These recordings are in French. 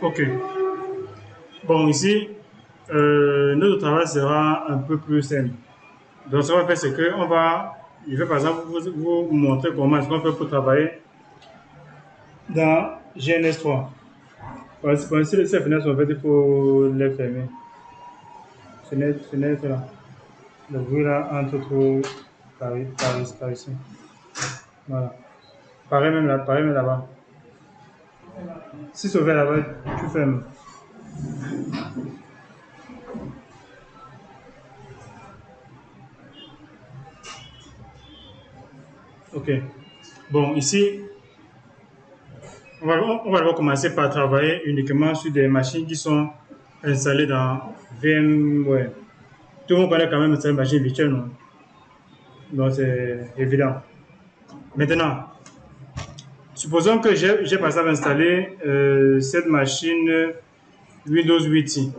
Ok. Bon, ici, notre travail sera un peu plus simple. Donc, ce qu'on va faire, c'est que je vais par exemple vous montrer comment est-ce qu'on fait pour travailler dans GNS3. Pour ainsi, ces fenêtres, en fait, il faut les fermer. Fenêtre là. Le bruit là entre trop par ici. Voilà. Pareil même là-bas. Si c'est ouvert là-bas, tu fermes. Ok. Bon, ici, on va d'abord commencer par travailler uniquement sur des machines qui sont installées dans VMware. Tout le monde connaît quand même cette machine virtuelle, non? Donc, c'est évident. Maintenant, supposons que j'ai par exemple installé cette machine Windows 8,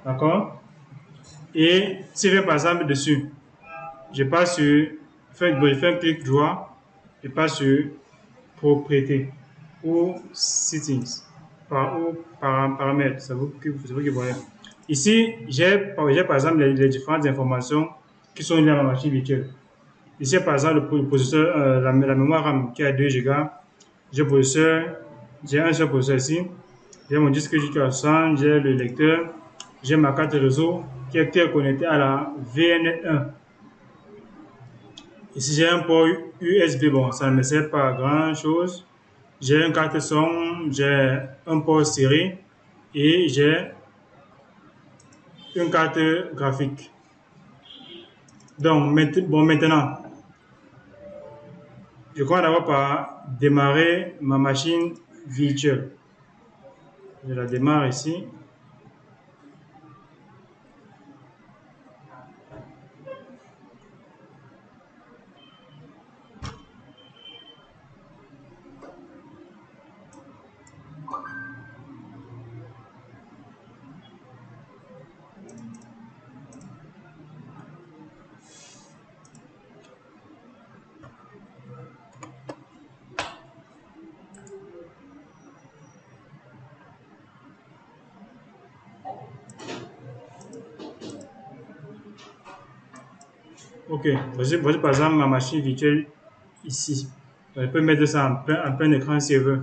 d'accord? Et si je vais par exemple dessus, je passe sur, je fais un clic droit, je passe sur propriété ou settings ou paramètres, c'est vous qui voyez. Ici, j'ai par exemple les différentes informations qui sont liées à ma machine virtuelle. Ici, par exemple, le processeur, la mémoire RAM qui a 2 Go, j'ai un seul processeur ici, j'ai mon disque dur qui a 100, j'ai le lecteur, j'ai ma carte réseau qui est connectée à la VNet 1. Ici, j'ai un port USB, bon, ça ne me sert pas à grand chose. J'ai une carte son, j'ai un port série et j'ai une carte graphique. Donc, maintenant, je commence d'abord par démarrer ma machine virtuelle. Je la démarre ici. Ok, voici par exemple ma machine virtuelle ici. Je peux mettre ça en plein écran si je veux.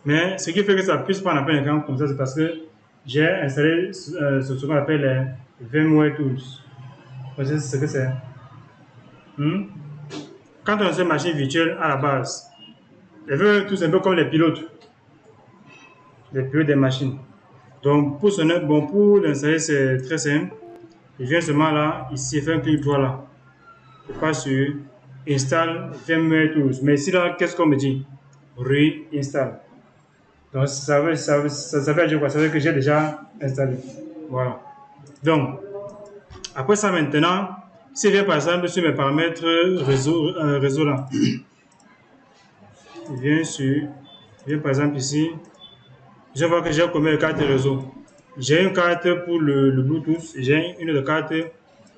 Mais ce qui fait que ça puisse prendre en plein écran comme ça, c'est parce que j'ai installé ce qu'on appelle les VMware Tools. Voici ce que c'est. Quand on a une machine virtuelle à la base, les VMware Tools, c'est un peu comme les pilotes des machines. Donc pour l'installer, c'est très simple. Je viens seulement là, ici, je fais un clic droit là. Je passe sur Install VMware Tools. Mais ici, là, qu'est-ce qu'on me dit? Reinstall. Donc, ça veut dire quoi? Ça veut dire que j'ai déjà installé. Voilà. Donc, après ça, maintenant, si je viens par exemple sur mes paramètres réseau là, je viens par exemple ici, je vois que j'ai combien de cartes réseau. J'ai une carte pour le Bluetooth, j'ai une autre carte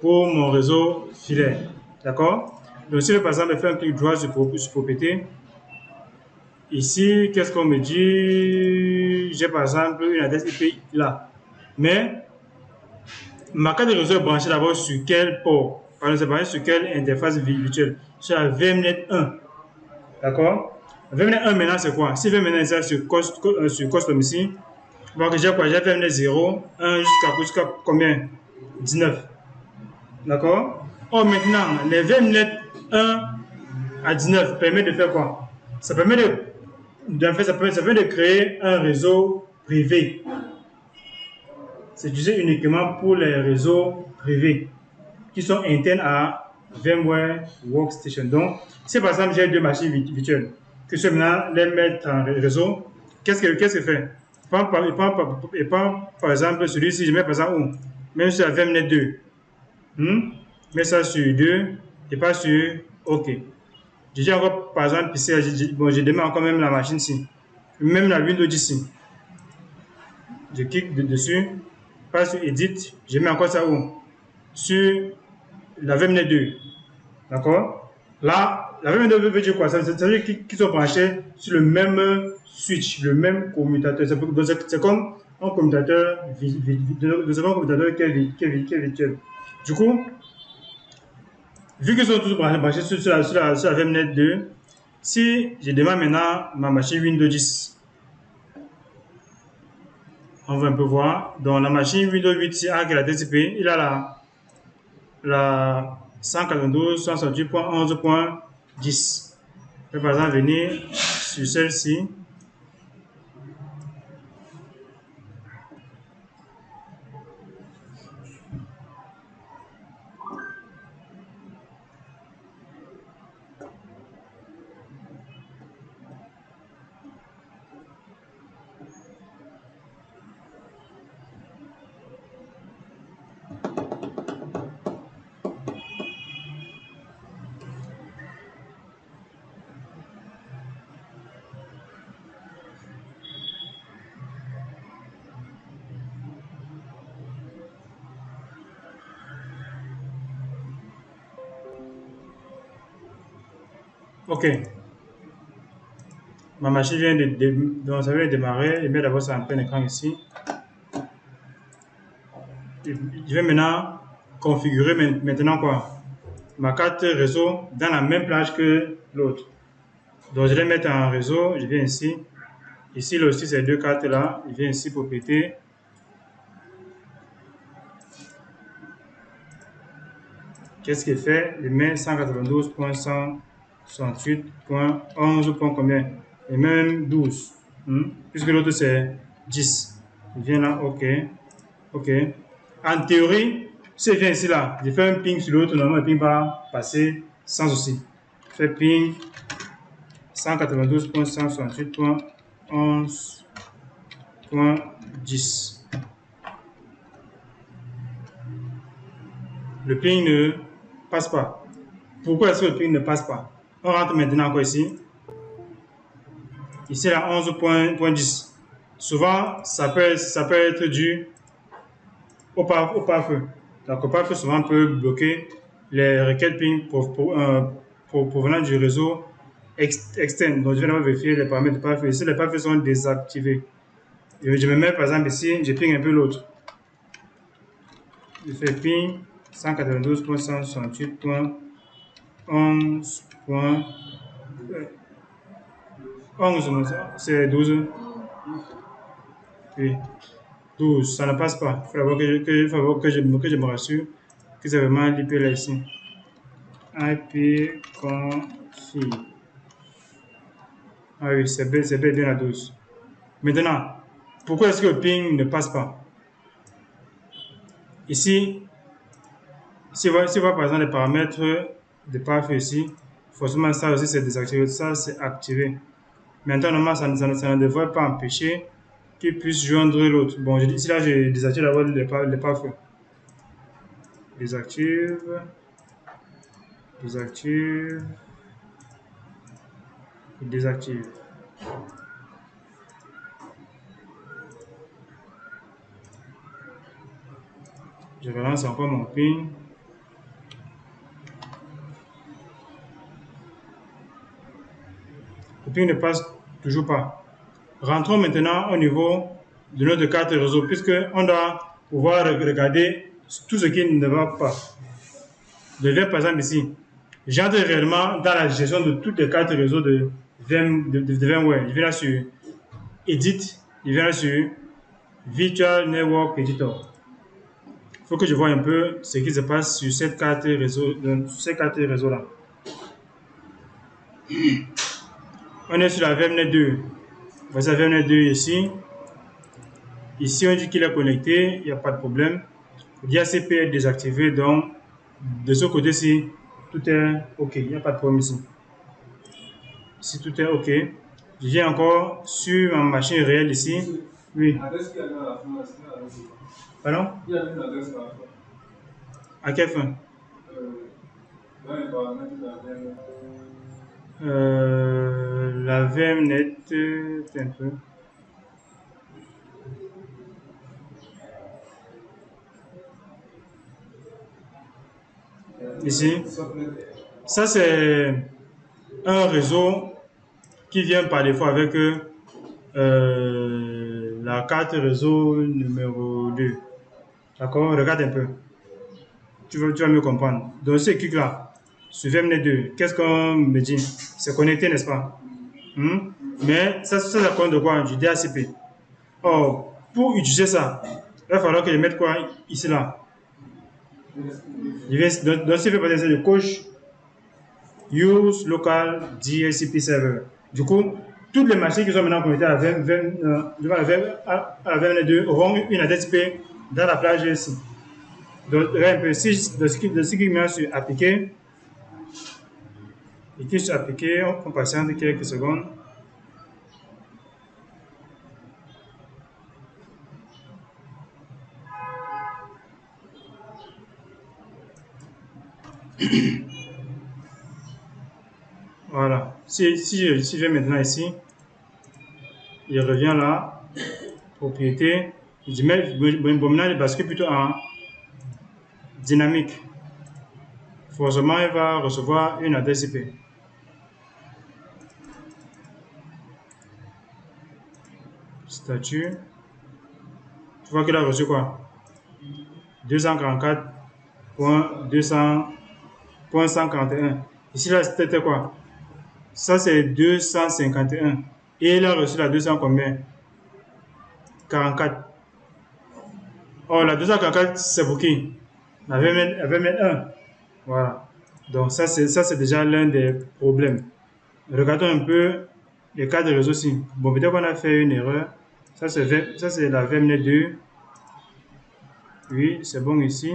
pour mon réseau filaire. D'accord? Donc, si je, par exemple, je fais un clic droit sur propriété, ici, qu'est-ce qu'on me dit? J'ai par exemple une adresse IP là. Mais ma carte de réseau est branchée d'abord sur quel port? Pardon, c'est branché sur quelle interface virtuelle? Sur la VMnet 1. D'accord? VMnet 1 maintenant, c'est quoi? Si VMnet est sur custom ici, donc j'ai quoi? J'ai VMnet 0, 1 jusqu'à combien? 19. D'accord? Or maintenant, les VMnet 1 à 19 permet de faire quoi? Ça permet de créer un réseau privé. C'est utilisé uniquement pour les réseaux privés qui sont internes à VMware Workstation. Donc, si par exemple j'ai deux machines virtuelles, que je vais maintenant les mettre en réseau, qu'est-ce que fait? Il prend par exemple celui-ci, je mets par exemple où? Même sur la VMnet 2. Je mets ça sur 2 et pas sur OK. Je dis encore par exemple ici, je démarre encore même la machine ici. Même la Windows ici. Je clique dessus, passe sur Edit, je mets encore ça où? Sur la VMnet 2. D'accord? Là, La VMN2 veut dire quoi? Ça veut dire qu'ils sont branchés sur le même switch, le même commutateur. C'est comme un commutateur, un commutateur qui est virtuel. Du coup, vu qu'ils sont tous branchés sur la VMnet 2, si je démarre maintenant ma machine Windows 10, on va un peu voir. Donc la machine Windows 8 avec la TCP, il a la 192.168.11.10. Je vais par exemple venir sur celle-ci. Ok, ma machine vient donc ça vient de démarrer. Je mets d'abord ça en plein écran ici. Je vais maintenant configurer maintenant quoi? Ma carte réseau dans la même plage que l'autre. Donc je vais mettre en réseau, je viens ici. Ici là aussi ces deux cartes là, je viens ici pour péter. Qu'est-ce qu'il fait? Je mets 192.168.11. Combien? Et même 12. Puisque l'autre c'est 10. Je viens là, ok. Ok. En théorie, si je viens ici là, je fais un ping sur l'autre, normalement le ping va passer sans souci. Je fais ping 192.168.11.10. Le ping ne passe pas. Pourquoi est-ce que le ping ne passe pas? On rentre maintenant encore ici. Ici, là, 11.10. Souvent, ça peut être dû au pare-feu. Donc, au pare-feu, souvent, peut bloquer les requêtes ping provenant du réseau externe. Donc, je vais vérifier les paramètres de pare-feu. Ici, les pare-feux sont désactivés. Je me mets, par exemple, ici, je ping un peu l'autre. Je fais ping 192.168.11. 11, c'est 12. Oui. 12, ça ne passe pas. Il faut d'abord que je me rassure que c'est vraiment l'IP là ici. IP config. Ah oui, c'est bien la 12. Maintenant, pourquoi est-ce que le ping ne passe pas? Ici, si on voit par exemple les paramètres de pare-feu ici, forcément ça aussi c'est désactivé, ça c'est activé. Maintenant, normalement, ça ne devrait pas empêcher qu'il puisse joindre l'autre. Bon, ici là, j'ai désactivé d'abord les pare-feu. Désactive. Désactive. Désactive. Je relance encore mon ping. Le ping ne passe toujours pas. Rentrons maintenant au niveau de notre carte réseau, puisqu'on doit pouvoir regarder tout ce qui ne va pas. Je vais par exemple ici. J'entre réellement dans la gestion de toutes les cartes réseau de VMware. Je vais là sur Edit, je vais là sur Virtual Network Editor. Il faut que je vois un peu ce qui se passe sur cette carte réseau, là. On est sur la VMnet 2. Voici la VMnet 2 ici. Ici, on dit qu'il est connecté, il n'y a pas de problème. L'IACP est désactivé, donc de ce côté-ci, tout est OK, il n'y a pas de problème ici. Si tout est OK, je viens encore sur ma machine réelle ici. Oui. Pardon? À quelle fin? La VMnet, un peu. Ici. Ça, c'est un réseau qui vient par défaut avec la carte réseau numéro 2. D'accord? Regarde un peu. Tu vas mieux comprendre. Donc, ce clic-là, sur VMnet2, qu'est-ce qu'on me dit? C'est connecté, n'est-ce pas? Mais ça compte de quoi? Du DHCP. Or, pour utiliser ça, il va falloir que je mette quoi ici, là? Donc, si je fais passer de coche Use Local DHCP Server. Du coup, toutes les machines qui sont maintenant connectées à la VMnet2 auront une adresse IP dans la plage ici. Donc, regarde un peu, si je clique sur appliquer, et clique sur appliquer, on patiente quelques secondes. Voilà. Si je vais maintenant ici, il revient là, propriété, je mets, bon, maintenant, il bascule plutôt en dynamique. Forcément, il va recevoir une adresse IP. Statut. Tu vois qu'il a reçu quoi? 244.200.141. Ici, là, c'était quoi? Ça, c'est 251. Et il a reçu la 200 combien? 44. Oh, la 244, c'est pour qui? Elle avait mettre 1. Voilà. Donc, ça, c'est déjà l'un des problèmes. Regardons un peu les cas de réseau aussi. Bon, peut-être qu'on a fait une erreur. Ça, c'est la VMnet2. Oui, c'est bon ici.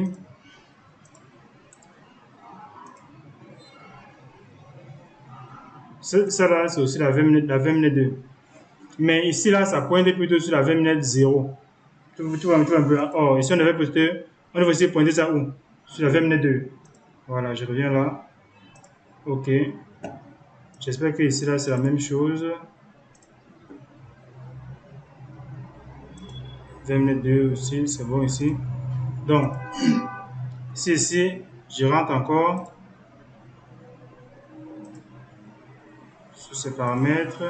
Ça là, c'est aussi la VMnet2. Mais ici, là, ça pointe plutôt sur la VMnet 0. Tu vois un peu. Oh, ici, on devait aussi pointer ça où? Sur la VMnet 2. Voilà, je reviens là. OK. J'espère que ici, là, c'est la même chose. VMnet 2 aussi, c'est bon ici. Donc, ici, je rentre encore sur ces paramètres.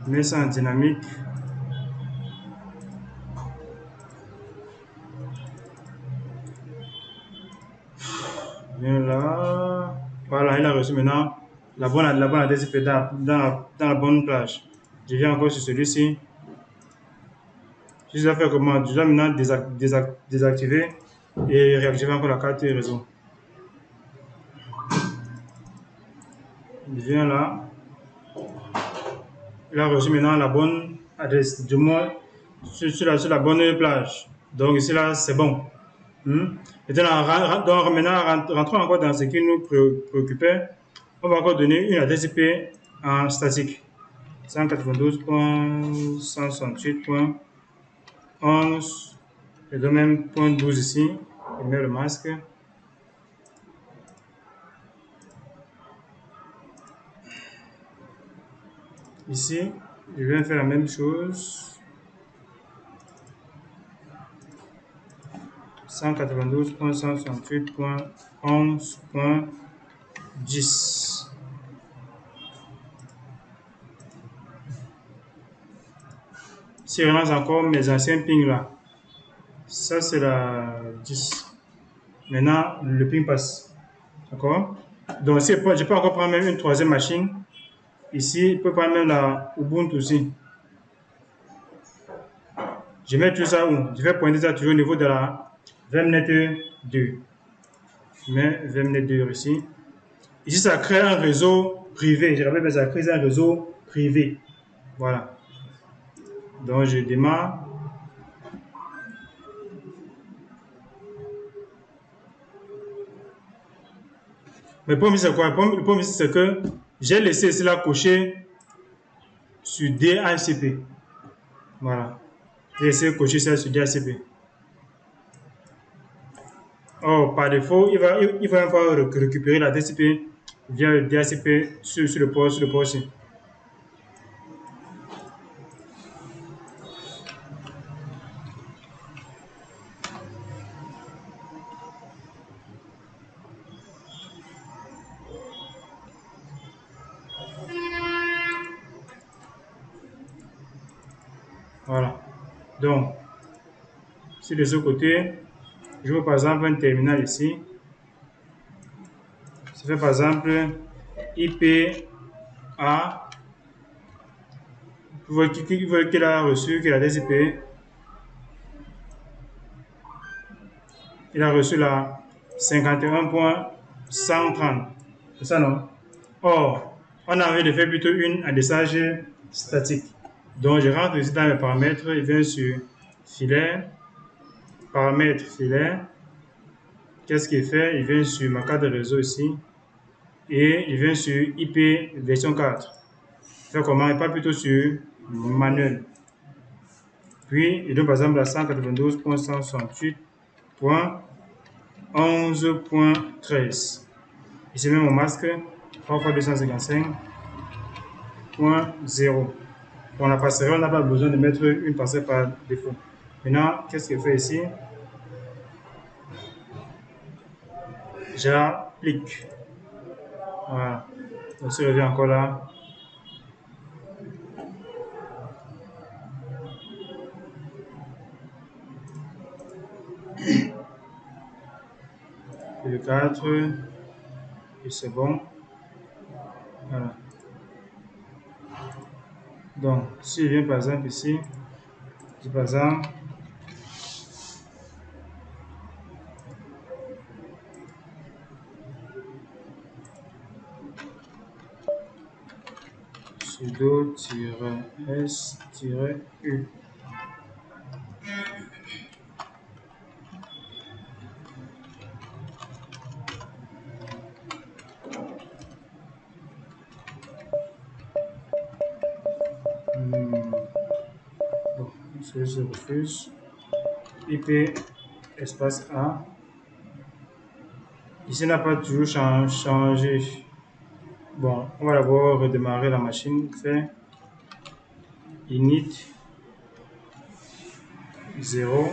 Je mets ça en dynamique. Viens là. Voilà, il a reçu maintenant la bonne adresse IP dans la bonne plage. Je viens encore sur celui-ci. Je dois faire comment? Je dois maintenant désactiver et réactiver encore la carte réseau. Je viens là. Il a reçu maintenant la bonne adresse, du moins sur la bonne plage. Donc ici là, c'est bon. Maintenant, rentrons encore dans ce qui nous préoccupait. On va encore donner une adresse IP en statique. 192.168.11. Je donne même .12 ici. Je mets le masque. Ici, je viens faire la même chose. 192.168.11.10. Si je relance encore mes anciens pings là, ça c'est la 10. Maintenant, le ping passe. D'accord? Donc, si je peux encore prendre même une troisième machine. Ici, je peux prendre même la Ubuntu aussi. Je mets tout ça où? Je vais pointer ça toujours au niveau de la VMnet 2. Je mets VMnet 2 ici. Ici, ça crée un réseau privé. Je rappelle que ça crée un réseau privé. Voilà. Donc, je démarre. Mais le problème, c'est quoi? Le problème, c'est que j'ai laissé cela coché sur DHCP. Voilà. J'ai laissé cocher ça sur DHCP. Oh, par défaut, il va encore récupérer la DHCP via le DHCP sur le port-ci. Donc, sur de ce côté, je veux par exemple un terminal ici. Ça fait par exemple IP A. Vous voyez qu'il a reçu, qu'il a des IP. Il a reçu la 51.130. C'est ça, non? Or, on a envie de faire plutôt un adressage statique. Donc, je rentre ici dans mes paramètres. Il vient sur filaire, paramètres filaire. Qu'est-ce qu'il fait? Il vient sur ma carte de réseau ici. Et il vient sur IP version 4. Il fait comment? Il part plutôt sur manuel. Puis, il donne par exemple la 192.168.11.13. Ici, même mon masque, 3x255.0. Pour la passerelle, on n'a pas besoin de mettre une passerelle par défaut. Maintenant, qu'est-ce qu'il fait ici? J'applique. Voilà. On se revient encore là. Le 4. Et c'est bon. Voilà. Donc, si je viens par exemple ici, je dis par exemple, sudo-s-u. Bon, je refuse. IP espace A. Ici, n'a pas toujours changé. Bon, on va d'abord redémarrer la machine. Fait init 0.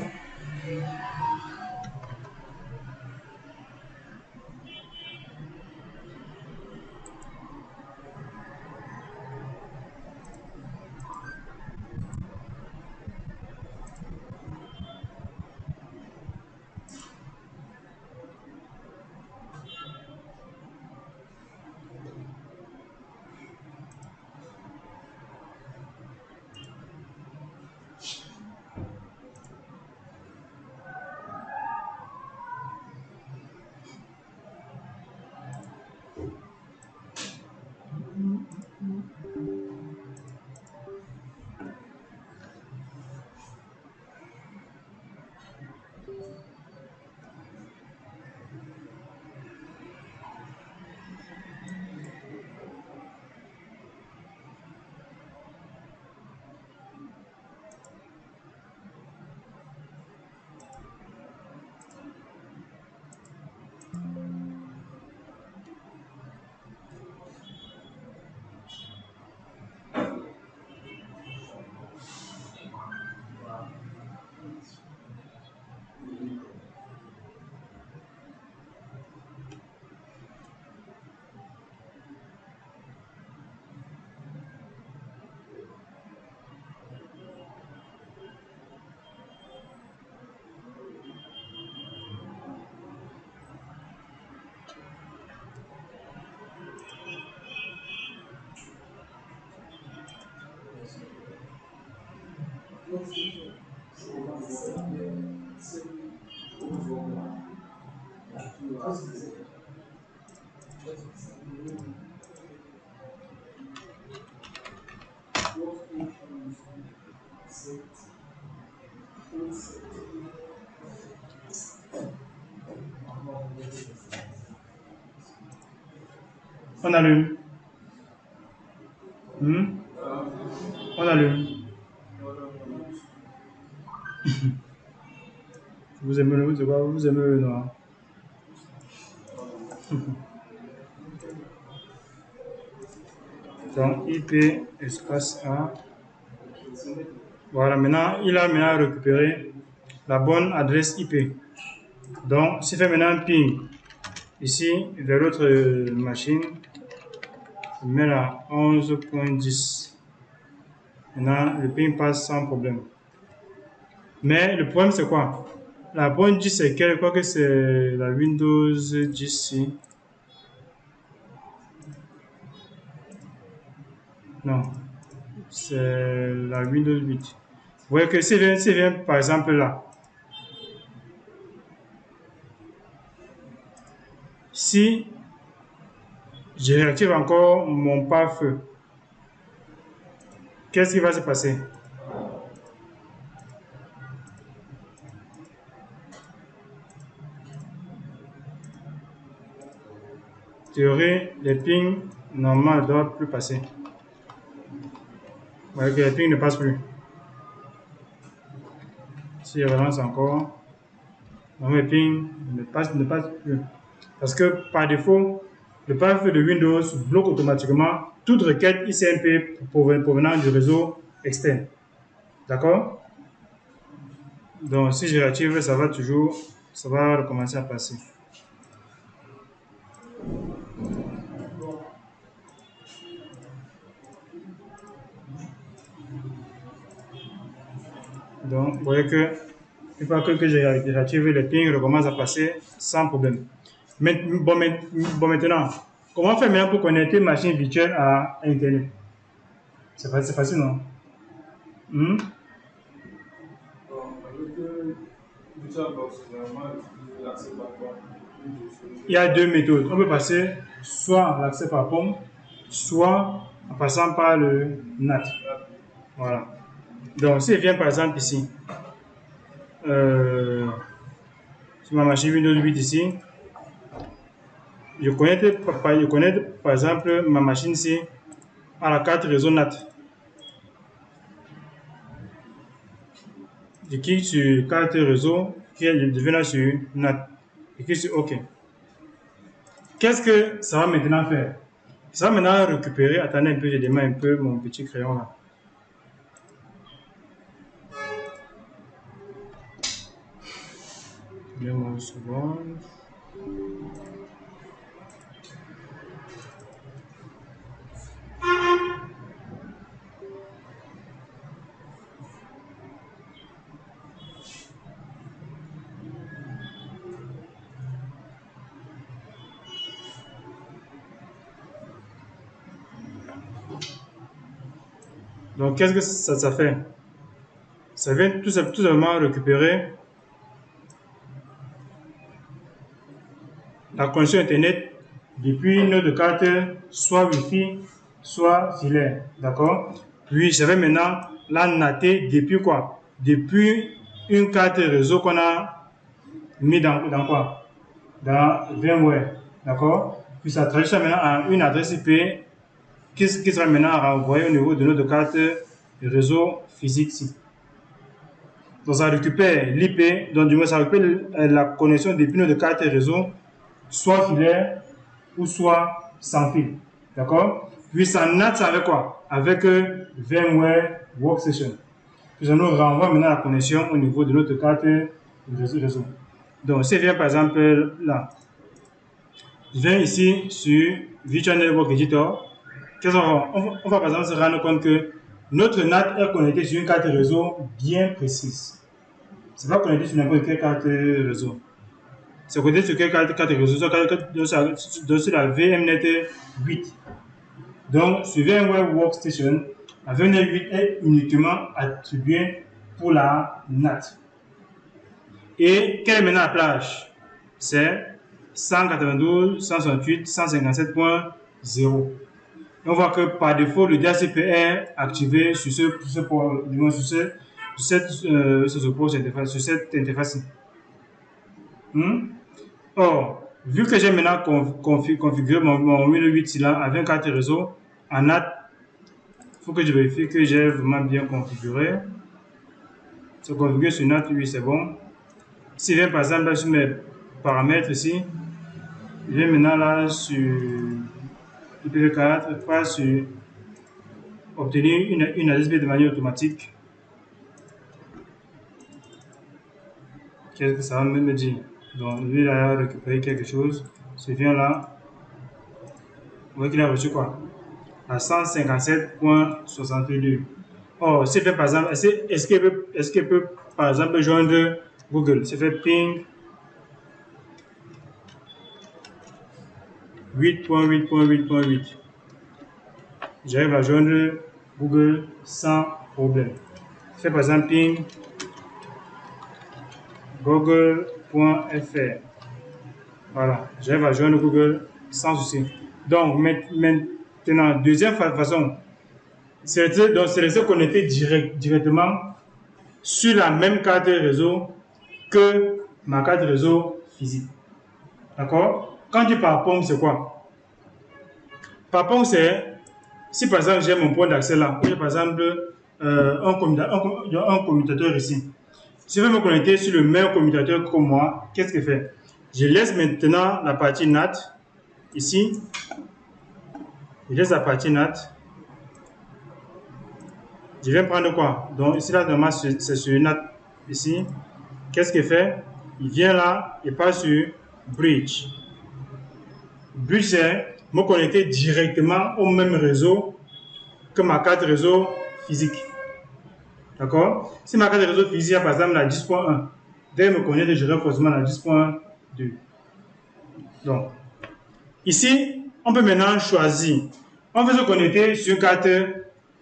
On allume. On allume. Vous aimez le noir. Donc, IP espace A. Voilà, maintenant, il a maintenant récupéré la bonne adresse IP. Donc, s'il fait maintenant un ping ici vers l'autre machine, il met la 11.10. Maintenant, le ping passe sans problème. Mais le problème, c'est quoi? La bonne 10, c'est quelle? Je crois que c'est la Windows 10 ici. Non, c'est la Windows 8. Vous voyez que si vient par exemple là, si je réactive encore mon pare-feu, qu'est-ce qui va se passer? Théorie, les pings normalement ne doivent plus passer. Vous voyez que les pings ne passent plus. Si je relance encore, les pings ne passent plus. Parce que par défaut, le pare-feu de Windows bloque automatiquement toute requête ICMP provenant du réseau externe. D'accord? Donc si je réactive, ça va recommencer à passer. Donc vous voyez que une fois que j'ai réactivé, les pings recommence à passer sans problème. Bon, maintenant, comment faire maintenant pour connecter machine virtuelle à Internet? C'est facile, non? Hmm? Il y a deux méthodes. On peut passer soit l'accès par POM, soit en passant par le NAT. Voilà. Donc, si je viens par exemple ici, sur ma machine Windows 8 ici, je connecte par exemple ma machine ici à la carte réseau NAT. Je clique sur carte réseau, je vais là sur NAT. Je clique sur OK. Qu'est-ce que ça va maintenant faire? Ça va maintenant récupérer. Attendez un peu, je démarre un peu mon petit crayon là. Donnez-moi une seconde. Donc, qu'est-ce que ça fait? Ça vient tout simplement récupérer la connexion Internet depuis notre carte, soit Wi-Fi, soit filaire. D'accord? Puis, je vais maintenant la natter depuis quoi? Depuis une carte réseau qu'on a mis dans quoi? Dans VMware. D'accord? Puis, ça traduit ça maintenant à une adresse IP qui sera maintenant renvoyée au niveau de notre carte réseau physique ici. Donc, ça récupère l'IP, donc du moins, ça récupère la connexion depuis notre carte réseau, soit filaire ou soit sans fil. D'accord? Puis, ça NAT avec quoi? Avec VMware Workstation. Puis, ça nous renvoie maintenant la connexion au niveau de notre carte réseau. Donc, si je viens par exemple là, je viens ici sur Virtual Network Editor. On va par exemple se rendre compte que notre NAT est connecté sur une carte réseau bien précise. C'est pas connecté sur n'importe quelle carte réseau. C'est connecté sur quelle carte réseau? Sur la VMNet 8. Donc, sur VMware Workstation, la VMNet 8 est uniquement attribuée pour la NAT. Et quelle est maintenant la plage? C'est 192.168.157.0. On voit que par défaut, le DHCP est activé sur ce port, du moins sur cette interface. Or, vu que j'ai maintenant configuré mon Windows 8 là avec une carte réseau en NAT, il faut que je vérifie que j'ai vraiment bien configuré. C'est configuré sur NAT, oui, c'est bon. Si je viens par exemple sur mes paramètres ici, je viens maintenant là sur IPv4, pas sur obtenir une adresse de manière automatique. Qu'est-ce que ça va me dire? Donc, lui, il a récupéré quelque chose. Je viens là. Vous voyez qu'il a reçu quoi? À 157.62. Or, si par exemple, est-ce qu'il peut par exemple joindre Google. C'est fait ping 8.8.8.8. J'arrive à joindre Google sans problème. Je fais par exemple ping google.fr. Voilà, j'arrive à joindre Google sans souci. Donc maintenant, deuxième façon, c'est de se connecter directement sur la même carte réseau que ma carte réseau physique. D'accord? Quand tu par POM, c'est quoi? Par POM, c'est si par exemple j'ai mon point d'accès là, ou j'ai par exemple un commutateur ici. Si je veux me connecter sur le même commutateur que moi, qu'est-ce que je fais? Je laisse maintenant la partie NAT ici. Je laisse la partie NAT. Je viens prendre quoi? Donc ici là, normalement, c'est sur NAT ici. Qu'est-ce qu'il fait? Il vient là et passe sur Bridge. Bridge, c'est me connecter directement au même réseau que ma carte réseau physique. D'accord? Si ma carte réseau physique a par exemple la 10.1, dès me connecter, j'aurai forcément la 10.2. Donc, ici, on peut maintenant choisir. On veut se connecter sur une carte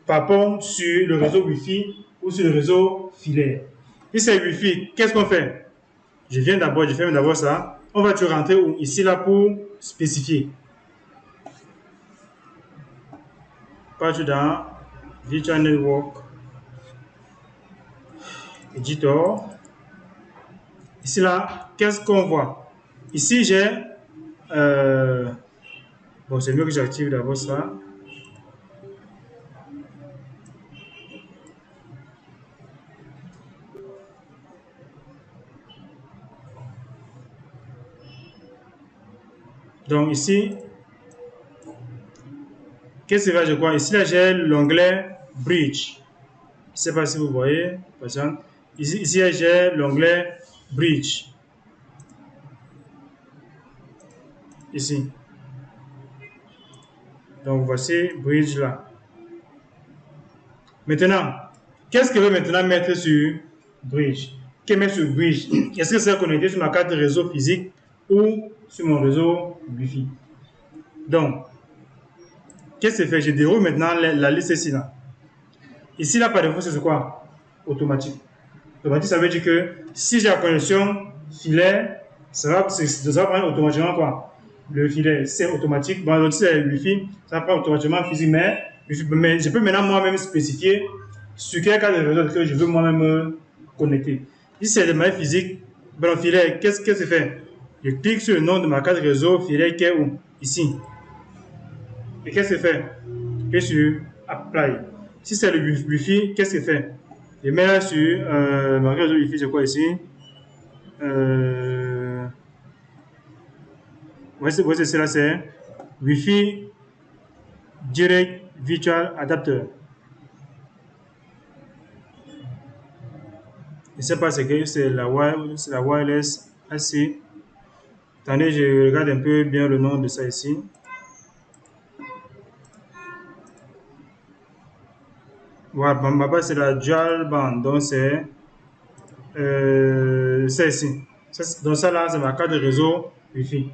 par pont sur le réseau Wi-Fi ou sur le réseau filaire. Si c'est Wi-Fi, qu'est-ce qu'on fait? Je ferme d'abord ça. On va te rentrer ici là pour spécifier. Partout dans Virtual Network Editor. Ici là, qu'est-ce qu'on voit? Ici j'ai bon, c'est mieux que j'active d'abord ça. Donc ici, qu'est-ce que je vois? Ici là j'ai l'onglet Bridge. Je ne sais pas si vous voyez, par exemple. Ici j'ai l'onglet Bridge. Ici. Donc voici Bridge là. Maintenant, qu'est-ce que je veux maintenant mettre sur Bridge? Qu'est-ce que je mets sur Bridge? Est-ce que c'est connecté sur ma carte de réseau physique ou sur mon réseau Wi-Fi? Donc, qu'est-ce que je fais? Je déroule maintenant la liste ici là. Ici là, par défaut, c'est quoi? Automatique. Automatique, ça veut dire que si j'ai la connexion filaire, ça va prendre automatiquement quoi? Le filet, c'est automatique. Bon, si c'est Wi-Fi, ça prend automatiquement physique, mais je peux maintenant moi-même spécifier sur quel cas de réseau que je veux moi-même connecter. Si c'est de manière physique, bon, filet, qu'est-ce que c'est fait? Je clique sur le nom de ma carte réseau filet qui est où? Ici. Et qu'est-ce que c'est fait? Je clique sur Apply. Si c'est le Wi-Fi, qu'est-ce que c'est fait? Je mets là sur ma carte réseau Wi-Fi, c'est quoi ici? Voici cela, c'est Wi-Fi Direct Virtual Adapter. Je ne sais pas ce que c'est la wireless AC. Attendez, je regarde un peu bien le nom de ça ici. Voilà, ma base c'est la dual band, donc c'est ici. Donc ça là, c'est ma carte de réseau Wi-Fi.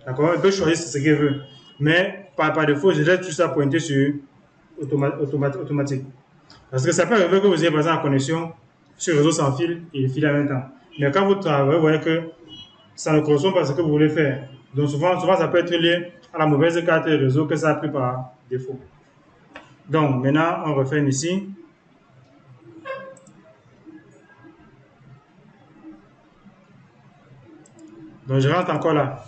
D'accord? Il peut choisir ce qu'il veut. Mais par défaut, je laisse tout ça pointer sur automatique. Parce que ça peut arriver que vous ayez par exemple la connexion sur le réseau sans fil et le fil en même temps. Mais quand vous travaillez, vous voyez que ça ne correspond pas à ce que vous voulez faire. Donc souvent ça peut être lié à la mauvaise carte de réseau que ça a pris par défaut. Donc maintenant, on refait ici. Donc je rentre encore là.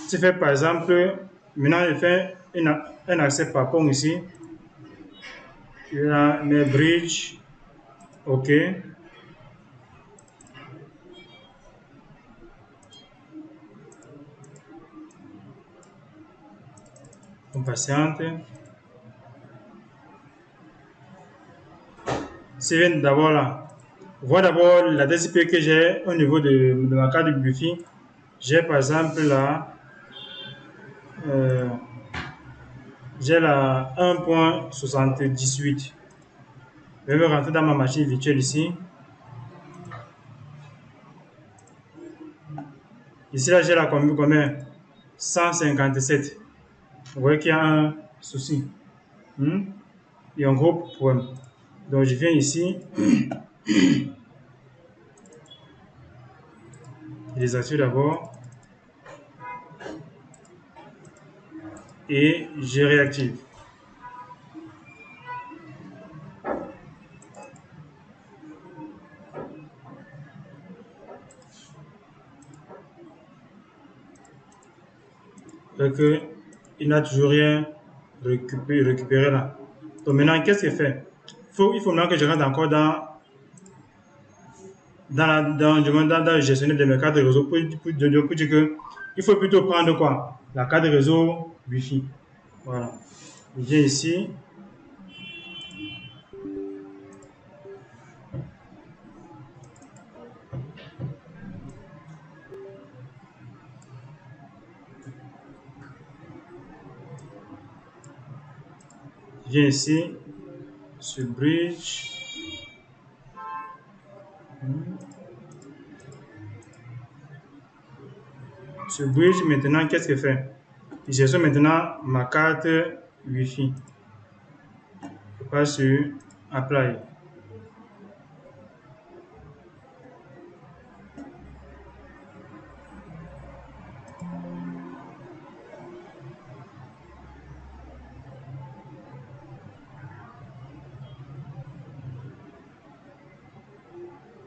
Si je fais par exemple, maintenant je fais un accès par pont ici. Je mets bridge. OK. On patiente. Si je viens d'abord là, voilà d'abord la DCP que j'ai au niveau de ma carte de Wi-Fi. J'ai par exemple là, j'ai la 1.78. Je vais rentrer dans ma machine virtuelle ici. Ici, là, j'ai la combien 157. Vous voyez qu'il y a un souci. Il y a un gros problème. Donc, je viens ici. Je désactive d'abord. Et je réactive. Donc, il n'a toujours rien récupéré là. Donc maintenant, qu'est-ce qu'il fait? Il faut maintenant que je rentre encore dans le gestionnaire de mes cartes de réseau pour dire que il faut plutôt prendre quoi? La carte de réseau Wi-Fi. Voilà. Je viens ici. Je viens ici sur Bridge. Sur Bridge, maintenant, qu'est-ce qu'il fait? Je gestionne maintenant ma carte Wi-Fi. Je passe sur Apply.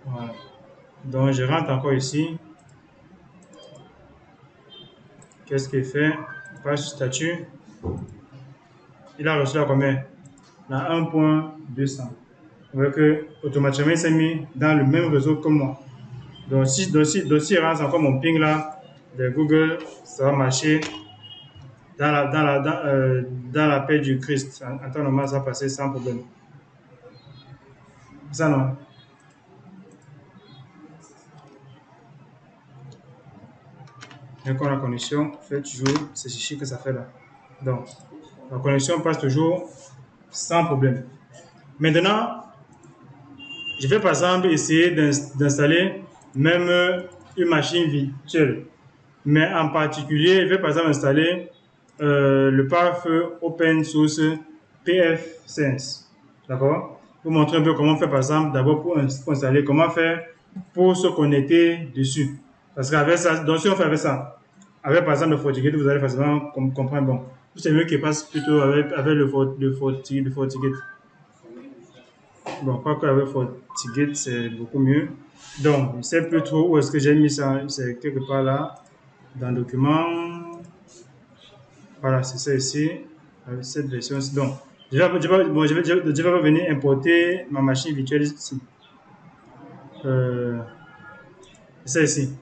Voilà. Donc, je rentre encore ici. Qu'est-ce qu'il fait? Passe sur statut. Il a reçu la combien? La 1.200. Vous voyez que automatiquement il s'est mis dans le même réseau que moi. Donc si il rentre encore mon ping là de Google, ça va marcher dans la paix du Christ. En temps normal, ça va passer sans problème. Ça non? Et quand la connexion fait toujours ce chichi que ça fait là. Donc la connexion passe toujours sans problème. Maintenant, je vais par exemple essayer d'installer même une machine virtuelle. Mais en particulier, je vais par exemple installer le pare-feu open source PF-Sense. D'accord? Pour montrer un peu comment faire par exemple, d'abord pour installer, comment faire pour se connecter dessus. Parce qu'avec ça, donc si on fait avec ça, avec par exemple le FortiGate, vous allez facilement comprendre. Bon, c'est mieux qu'il passe plutôt avec le FortiGate. Bon, pas qu'avec FortiGate, c'est beaucoup mieux. Donc, je ne sais plus trop où est-ce que j'ai mis ça. C'est quelque part là, dans le document. Voilà, c'est ça ici, avec cette version-ci. Donc, je vais venir importer ma machine virtuelle ici. C'est ça ici.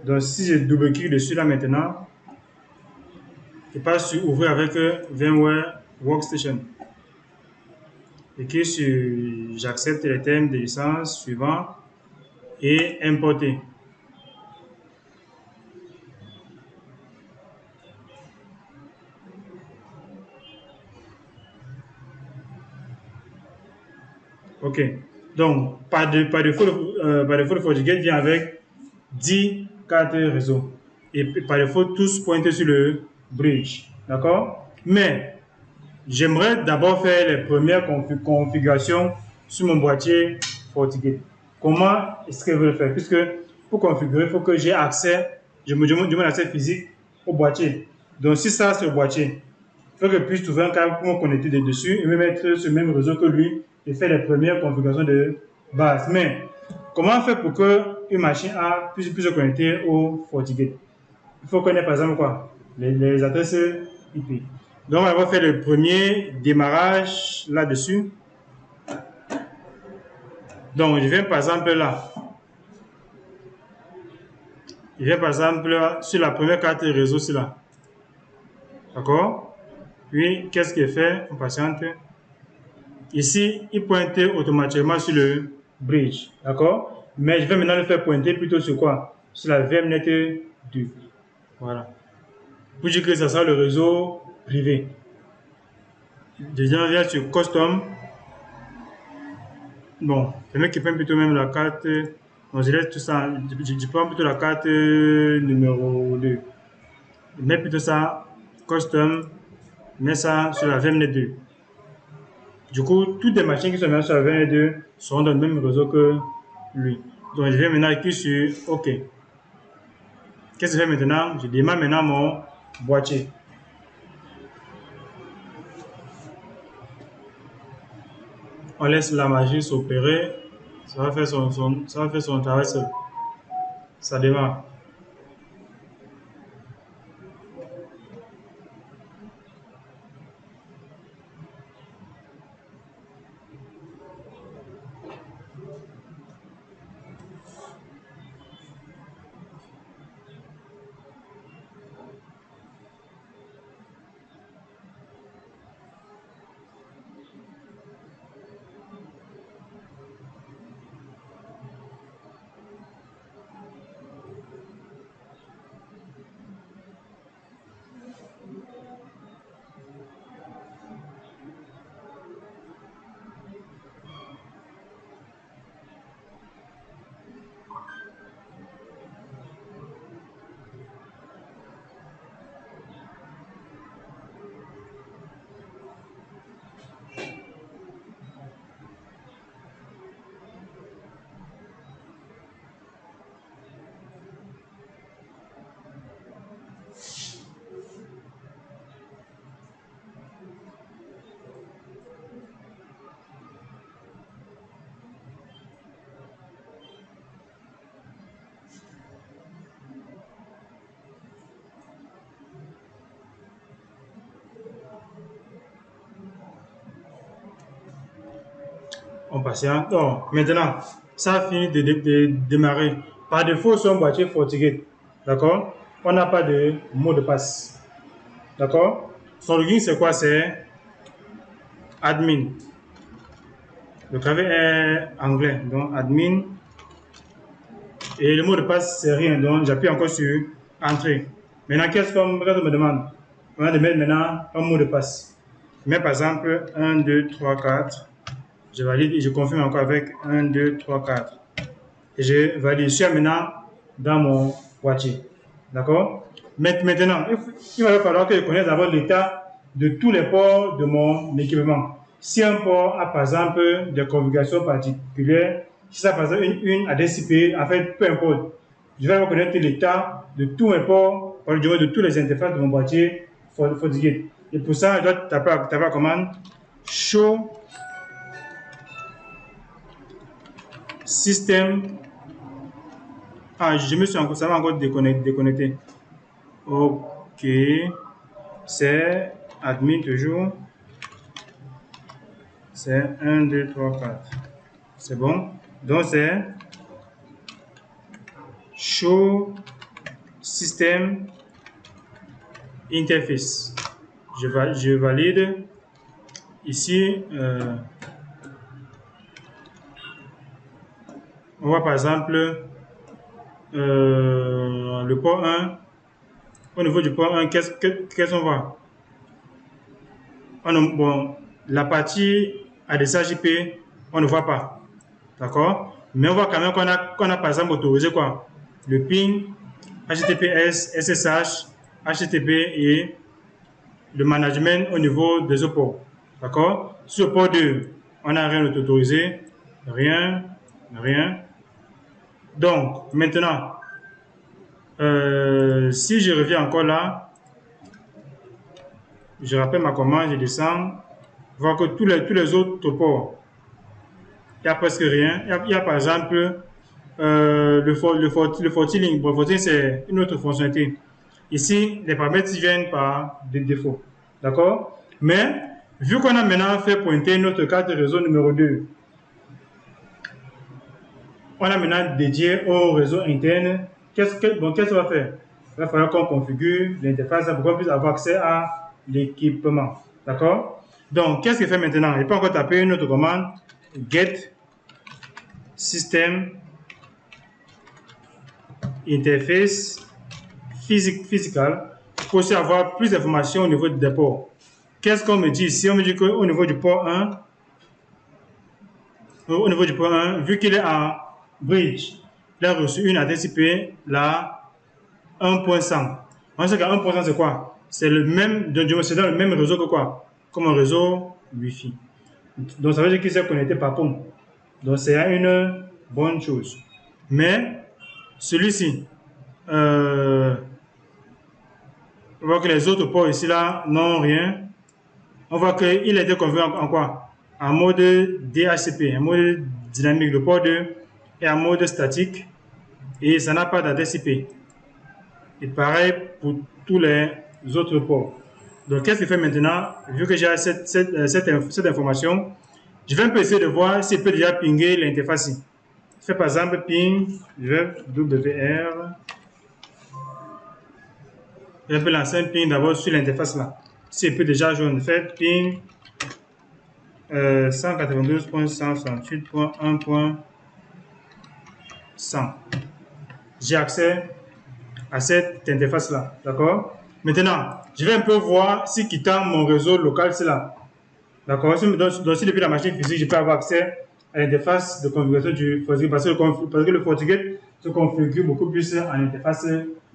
Donc, si je double-clique dessus là maintenant, je passe sur Ouvrir avec VMware Workstation. Et clique sur J'accepte les termes de licence suivants et Importer. OK. Donc, par défaut, le FortiGate vient avec 10 cartes réseau. Et par défaut, tous pointent sur le bridge. D'accord? Mais, j'aimerais d'abord faire les premières configurations sur mon boîtier FortiGate. Comment est-ce que je vais le faire? Puisque pour configurer, il faut que j'ai accès, je me demande accès physique au boîtier. Donc, si ça, c'est le boîtier, il faut que je puisse trouver un câble pour me connecter dessus et me mettre sur le même réseau que lui et faire les premières configurations de base. Mais, comment faire pour qu'une machine puisse se connecter au FortiGate? Il faut connaître par exemple quoi? Les adresses IP. Donc, on va faire le premier démarrage là-dessus. Donc, je viens par exemple là. Je viens par exemple là, sur la première carte réseau, c'est là. D'accord? Puis, qu'est-ce qu'il fait? On patiente. Ici, il pointe automatiquement sur le bridge. D'accord? Mais je vais maintenant le faire pointer plutôt sur quoi? Sur la VMnet 2. Voilà. Pour dire que ça sera le réseau privé. Déjà, on vient sur Custom. Bon, je vais équiper plutôt même la carte Donc, je laisse tout ça. Je prends plutôt la carte numéro 2. Je mets plutôt ça, custom, je mets ça sur la VMnet2. Du coup, toutes les machines qui sont maintenant sur la VMnet2 seront dans le même réseau que lui. Donc, je vais maintenant cliquer sur OK. Qu'est-ce que je fais maintenant? Je démarre maintenant mon boîtier. On laisse la machine s'opérer. Ça va faire son travail seul. Ça démarre. On patiente. Donc, maintenant, ça a fini de démarrer. Par défaut, sur un boîtier FortiGate, d'accord, on n'a pas de mot de passe. D'accord. Son login, c'est quoi? C'est admin. Le clavier est anglais, donc admin. Et le mot de passe, c'est rien. Donc, j'appuie encore sur entrée. Maintenant, qu'est-ce qu'on me demande? On va mettre maintenant un mot de passe. Je mets par exemple 1, 2, 3, 4. Je valide et je confirme encore avec 1, 2, 3, 4. Et je valide. Je suis maintenant dans mon boîtier. D'accord? Maintenant, il va falloir que je connaisse d'abord l'état de tous les ports de mon équipement. Si un port a par exemple des configurations particulières, si ça par exemple une adresse IP, en fait, peu importe, je vais reconnaître l'état de tous mes ports, de toutes les interfaces de mon boîtier FortiGate. Et pour ça, je dois taper la commande show system. Ah, je me suis encore, ça va encore déconnecté. Ok, c'est admin toujours. C'est 1, 2, 3, 4. C'est bon. Donc c'est show system interface. Je valide. Ici, on voit par exemple le port 1. Au niveau du port 1, qu'est-ce qu'on voit? Bon, la partie adressage IP, on ne voit pas. D'accord? Mais on voit quand même qu'on a par exemple autorisé quoi? Le ping, HTTPS, SSH, HTTP et le management au niveau des autres ports. D'accord? Sur le port 2, on n'a rien autorisé. Rien. Donc, maintenant, si je reviens encore là, je rappelle ma commande, je descends, voir que tous les autres ports, il n'y a presque rien. Il y a par exemple le FortiLink. Bon, FortiLink, c'est une autre fonctionnalité. Ici, les paramètres viennent par défaut. D'accord? Mais, vu qu'on a maintenant fait pointer notre carte réseau numéro 2, on a maintenant dédié au réseau interne. Qu'est-ce qu'on va faire? Il va falloir qu'on configure l'interface pour qu'on puisse avoir accès à l'équipement. D'accord? Donc, qu'est-ce qu'il fait maintenant? Il peut encore taper une autre commande get system interface physical pour aussi avoir plus d'informations au niveau des ports. Qu'est-ce qu'on me dit ici? On me dit qu'au niveau du port 1, vu qu'il est en bridge, il a reçu une adresse IP, là, 1.100. On sait qu'à 1.100, c'est quoi? C'est le même, c'est dans le même réseau que quoi? Comme un réseau Wi-Fi. Donc, ça veut dire qu'il s'est connecté par pont. Donc, c'est une bonne chose. Mais, celui-ci, on voit que les autres ports ici, là, n'ont rien. On voit qu'il a été configuré en quoi? En mode DHCP, en mode dynamique. Le port 2 est en mode statique et ça n'a pas d'adresse IP. Et pareil pour tous les autres ports. Donc, qu'est-ce qu'il fait maintenant? Vu que j'ai cette information, je vais un peu essayer de voir s'il peut déjà pinguer l'interface ici. Je fais par exemple ping, je vais WR. Je vais lancer un ping d'abord sur l'interface là. S'il peut déjà jouer, on fait ping 192.168.1.100. J'ai accès à cette interface là, d'accord? Maintenant, je vais un peu voir si quittant mon réseau local, c'est là. D'accord? Donc, si depuis la machine physique, je peux avoir accès à l'interface de configuration du FortiGate parce que le FortiGate se configure beaucoup plus en interface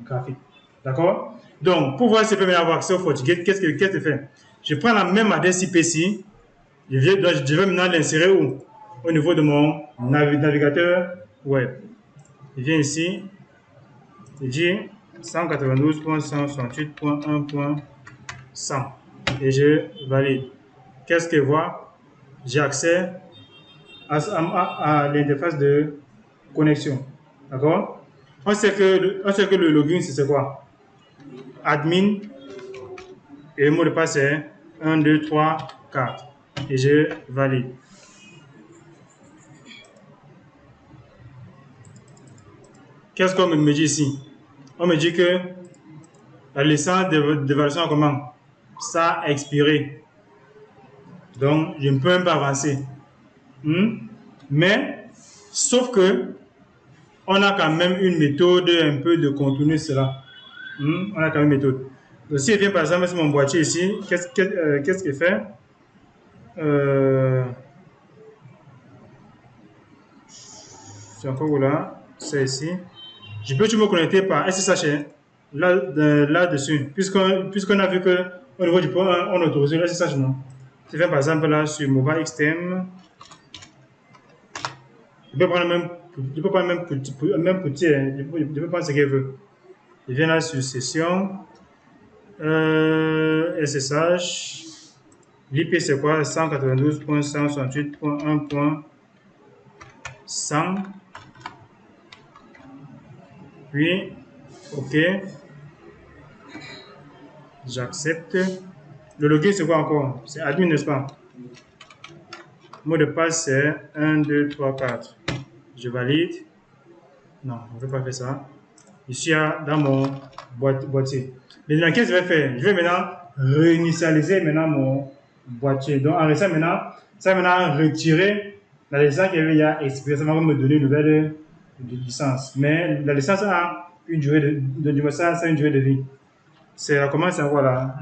graphique. D'accord? Donc, pour voir si je peux avoir accès au FortiGate, qu'est-ce que je fais? Je prends la même adresse IP ici. Je vais maintenant l'insérer où? Au niveau de mon navigateur web. Je viens ici. Je dis 192.168.1.100 et je valide. Qu'est-ce que je vois? J'ai accès à l'interface de connexion. D'accord? On sait que le login, c'est quoi? Admin et le mot de passe est 1, 2, 3, 4. Et je valide. Qu'est-ce qu'on me dit ici? On me dit que la licence de version comment? Ça a expiré. Donc, je ne peux même pas avancer. Mais, sauf que, on a quand même une méthode un peu de contourner cela. On a quand même une méthode. Donc, si je viens par exemple sur mon boîtier ici, qu'est-ce qu'il fait? C'est encore où là? C'est ici. Je peux me connecter par SSH là-dessus. Puisqu'on a vu que au niveau du port, on autorise le SSH, non? Je vais par exemple là sur Mobile XTM. Je peux prendre même petit, je peux prendre ce qu'il veut. Je viens là sur session, SSH, l'IP c'est quoi? 192.168.1.100. Puis, OK. J'accepte. Le login c'est quoi encore? C'est admin, n'est-ce pas? Mot de passe c'est 1, 2, 3, 4. Je valide. Non, on ne veut pas faire ça. Ici, dans mon boîtier. Maintenant, qu'est-ce que je vais faire? Je vais maintenant réinitialiser mon boîtier. Donc, en restant maintenant, ça va maintenant retirer la licence qui avait déjà expiré. Ça va me donner une nouvelle licence. Mais la licence a une durée de vie. C'est comment ça voilà.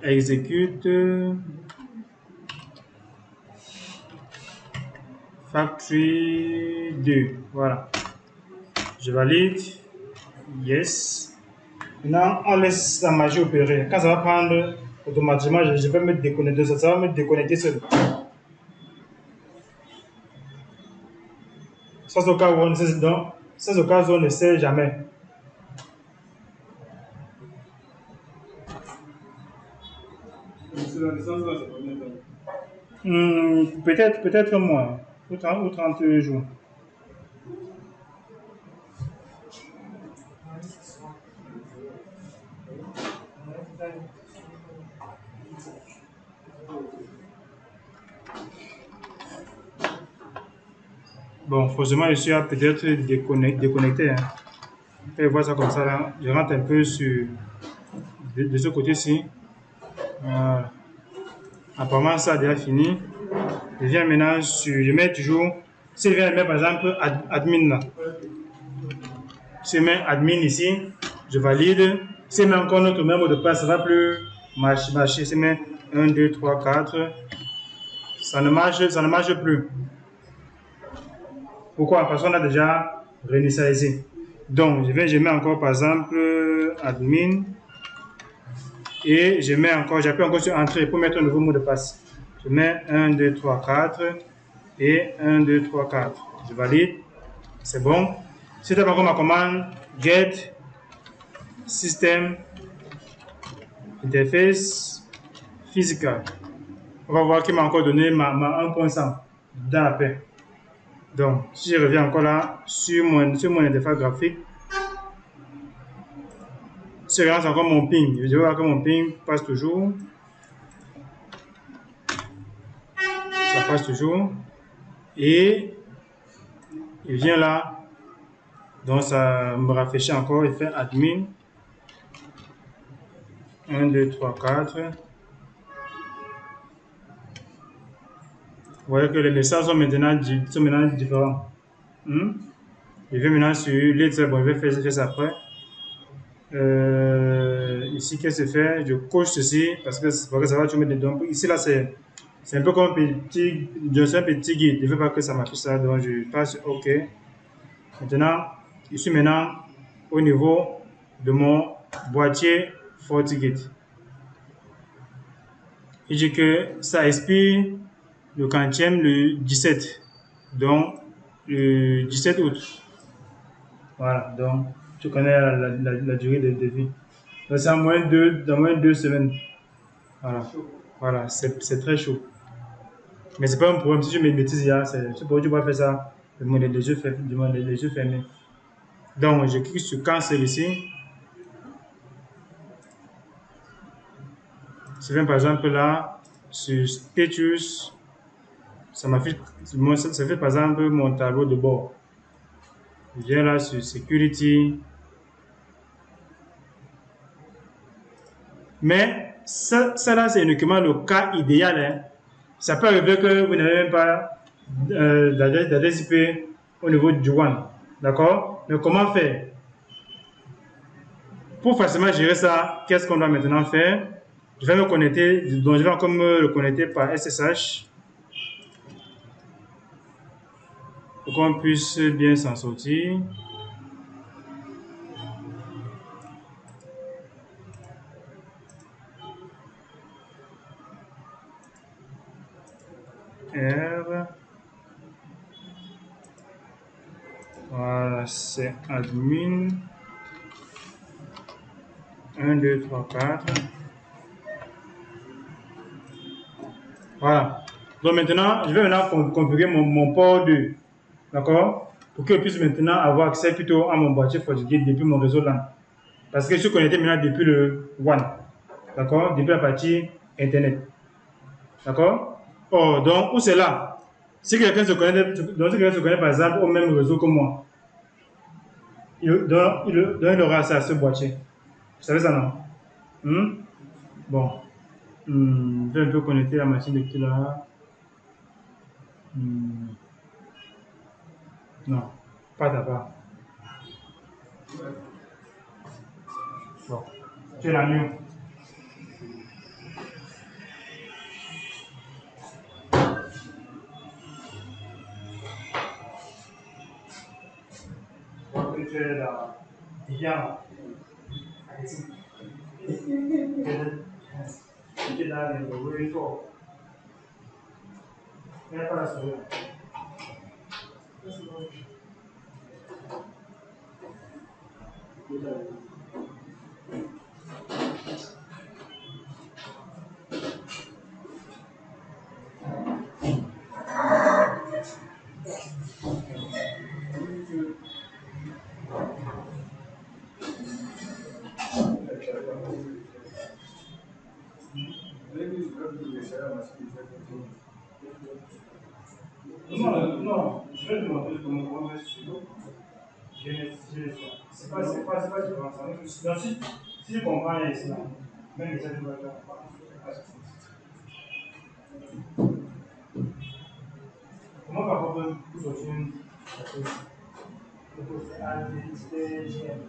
Exécute. Factory 2. Voilà. Je valide. Yes. Maintenant, on laisse la magie opérer. Quand ça va prendre automatiquement, je vais me déconnecter. Ça va me déconnecter seul. Sans au cas où on ne sait, donc, sans au cas où on ne sait jamais. Peut-être moins. Ou 30 jours. Bon, forcément, je suis peut-être déconnecté. Hein. On peut voir ça comme ça là. Je rentre un peu de ce côté-ci. Apparemment, ça a déjà fini. Je viens maintenant sur. Je mets toujours. Si je viens mettre par exemple admin là. Si je mets admin ici, je valide. Si je mets encore notre même mot de passe, ça ne va plus marcher. Si je mets 1, 2, 3, 4. Ça ne marche plus. Pourquoi? Parce qu'on a déjà réinitialisé. Donc, je mets encore, par exemple, admin. Et j'appuie encore sur entrée pour mettre un nouveau mot de passe. Je mets 1, 2, 3, 4 et 1, 2, 3, 4. Je valide. C'est bon. Si tu as encore ma commande get system interface physical, on va voir qu'il m'a encore donné ma 1.100 dans la paix. Donc, si je reviens encore là sur mon interface graphique, si je regarde encore mon ping, je vais voir que mon ping passe toujours. Ça passe toujours. Et il vient là. Donc, ça me rafraîchit encore. Il fait admin. 1, 2, 3, 4. Vous voyez que les messages sont maintenant différents. Je vais maintenant sur lettre. Bon, je vais faire ça après. Ici, qu'est-ce que c'est fait? Je coche ceci parce que ça va tout mettre dedans. Ici, là, c'est un peu comme un petit guide. Je ne veux pas que ça marche ça. Donc, je passe OK. Maintenant, je suis maintenant au niveau de mon boîtier FortiGate. Il dit que ça expire le quantième le 17. Donc, le 17 août. Voilà, donc tu connais la durée de vie. Donc, c'est en moins de 2 semaines. Voilà, c'est très chaud. Mais c'est pas un problème. Si je maîtrise, tu pourras faire ça les yeux fermés. Donc, je clique sur cancel ici. Je viens par exemple là, sur status, ça fait par exemple mon tableau de bord. Je viens là sur security. Mais ça là, c'est uniquement le cas idéal. Hein. Ça peut arriver que vous n'avez même pas d'adresse IP au niveau du WAN. D'accord? Mais comment faire? Pour facilement gérer ça, qu'est-ce qu'on doit maintenant faire? Je vais me connecter, donc je vais encore me connecter par SSH pour qu'on puisse bien s'en sortir. R. Voilà, c'est admin. 1, 2, 3, 4. Voilà. Donc maintenant, je vais maintenant configurer mon port 2. D'accord? Pour que je puisse maintenant avoir accès plutôt à mon boîtier FortiGate depuis mon réseau LAN. Parce que je suis connecté maintenant depuis le WAN. D'accord? Depuis la partie Internet. D'accord? Oh, donc, où c'est là? Si quelqu'un se connaît par exemple au même réseau que moi, il aura accès à ce boîtier. Vous savez ça, non? Bon. Je vais un peu connecter la machine de qui là. Non, pas d'abord. Bon, tu es la mieux. Donc, tu es là. Bien. Tu es là, le réseau. Il n'y a pas la souris. Non, je vais demander comment mettre sur l'eau. C'est pas différent. Donc, si tu comprends ici, même les autres ne pas. Comment par contre vous sortir la chose? C'est ADSTGM.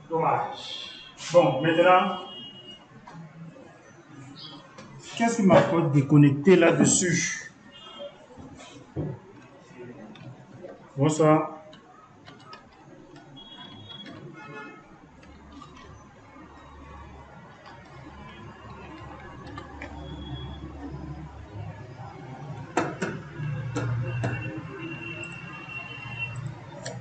Dommage. Bon, maintenant, qu'est-ce qui m'a fait déconnecter là-dessus? Bonsoir.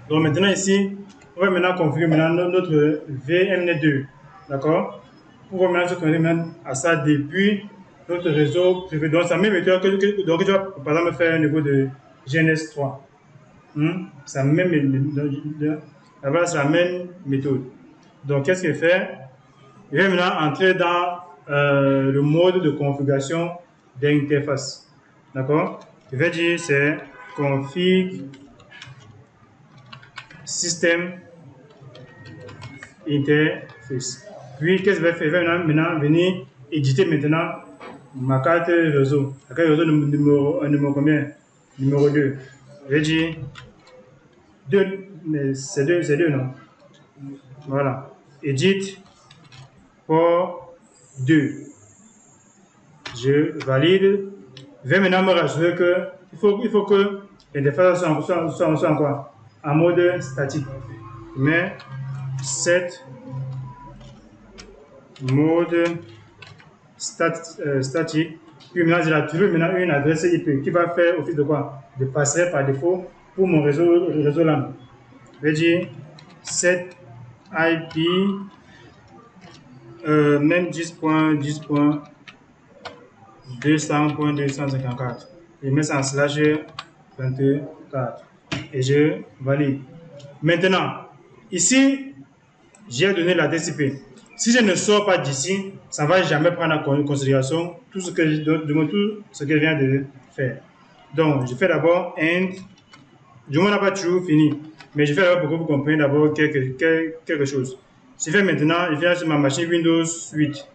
Donc maintenant ici, on va maintenant configurer maintenant notre VMN2. D'accord? On va maintenant se connecter à ça depuis notre réseau privé. Donc, ça même méthode donc, tu vas par exemple faire un niveau de GNS3. Ça même, là-bas, c'est la même méthode. Donc, qu'est-ce qu'il fait? Je vais maintenant entrer dans le mode de configuration d'interface. D'accord? Je vais dire c'est config système interface. Puis, qu'est-ce que je vais faire? Je vais maintenant venir éditer maintenant ma carte réseau. La carte réseau numéro combien? Numéro 2. Je vais dire 2, mais c'est 2, non? Voilà. Edit port 2. Je valide. Je vais maintenant me rassurer que il faut que l'interface soit en quoi? En mode statique. Mais set mode statique. Puis maintenant, j'ai toujours maintenant une adresse IP qui va faire office de quoi? De passerelle par défaut pour mon réseau LAN. Je vais dire set IP même 10.10.200.254 et mets ça en slash 24 et je valide. Maintenant, ici, j'ai donné la TCP. Si je ne sors pas d'ici, ça ne va jamais prendre en considération tout ce que je viens de faire. Donc, je fais d'abord end. Du moins, on n'a pas toujours fini. Mais je fais d'abord pour que vous compreniez d'abord quelque chose. Je fais maintenant, je viens sur ma machine Windows 8.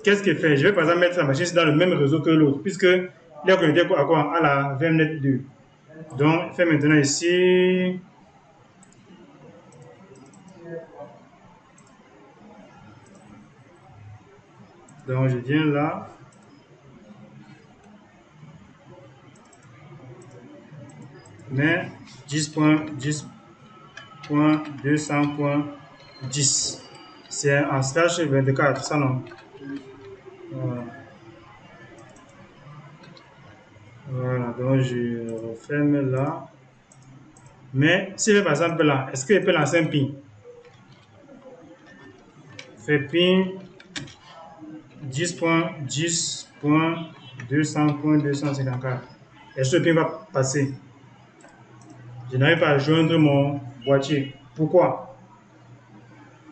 Qu'est-ce qu'il fait? Je vais par exemple mettre la machine dans le même réseau que l'autre, puisque il est connecté à quoi? À la VMnet 2. Donc, je fais maintenant ici. Donc, je viens là. Mais 10.10.200.10. C'est en slash 24, ça non? Voilà. Voilà, donc je referme là. Mais si je fais par exemple là, est-ce qu'il peut lancer un ping? Fait ping 10.10.200.254. Est-ce que le ping va passer? Je n'arrive pas à joindre mon boîtier. Pourquoi?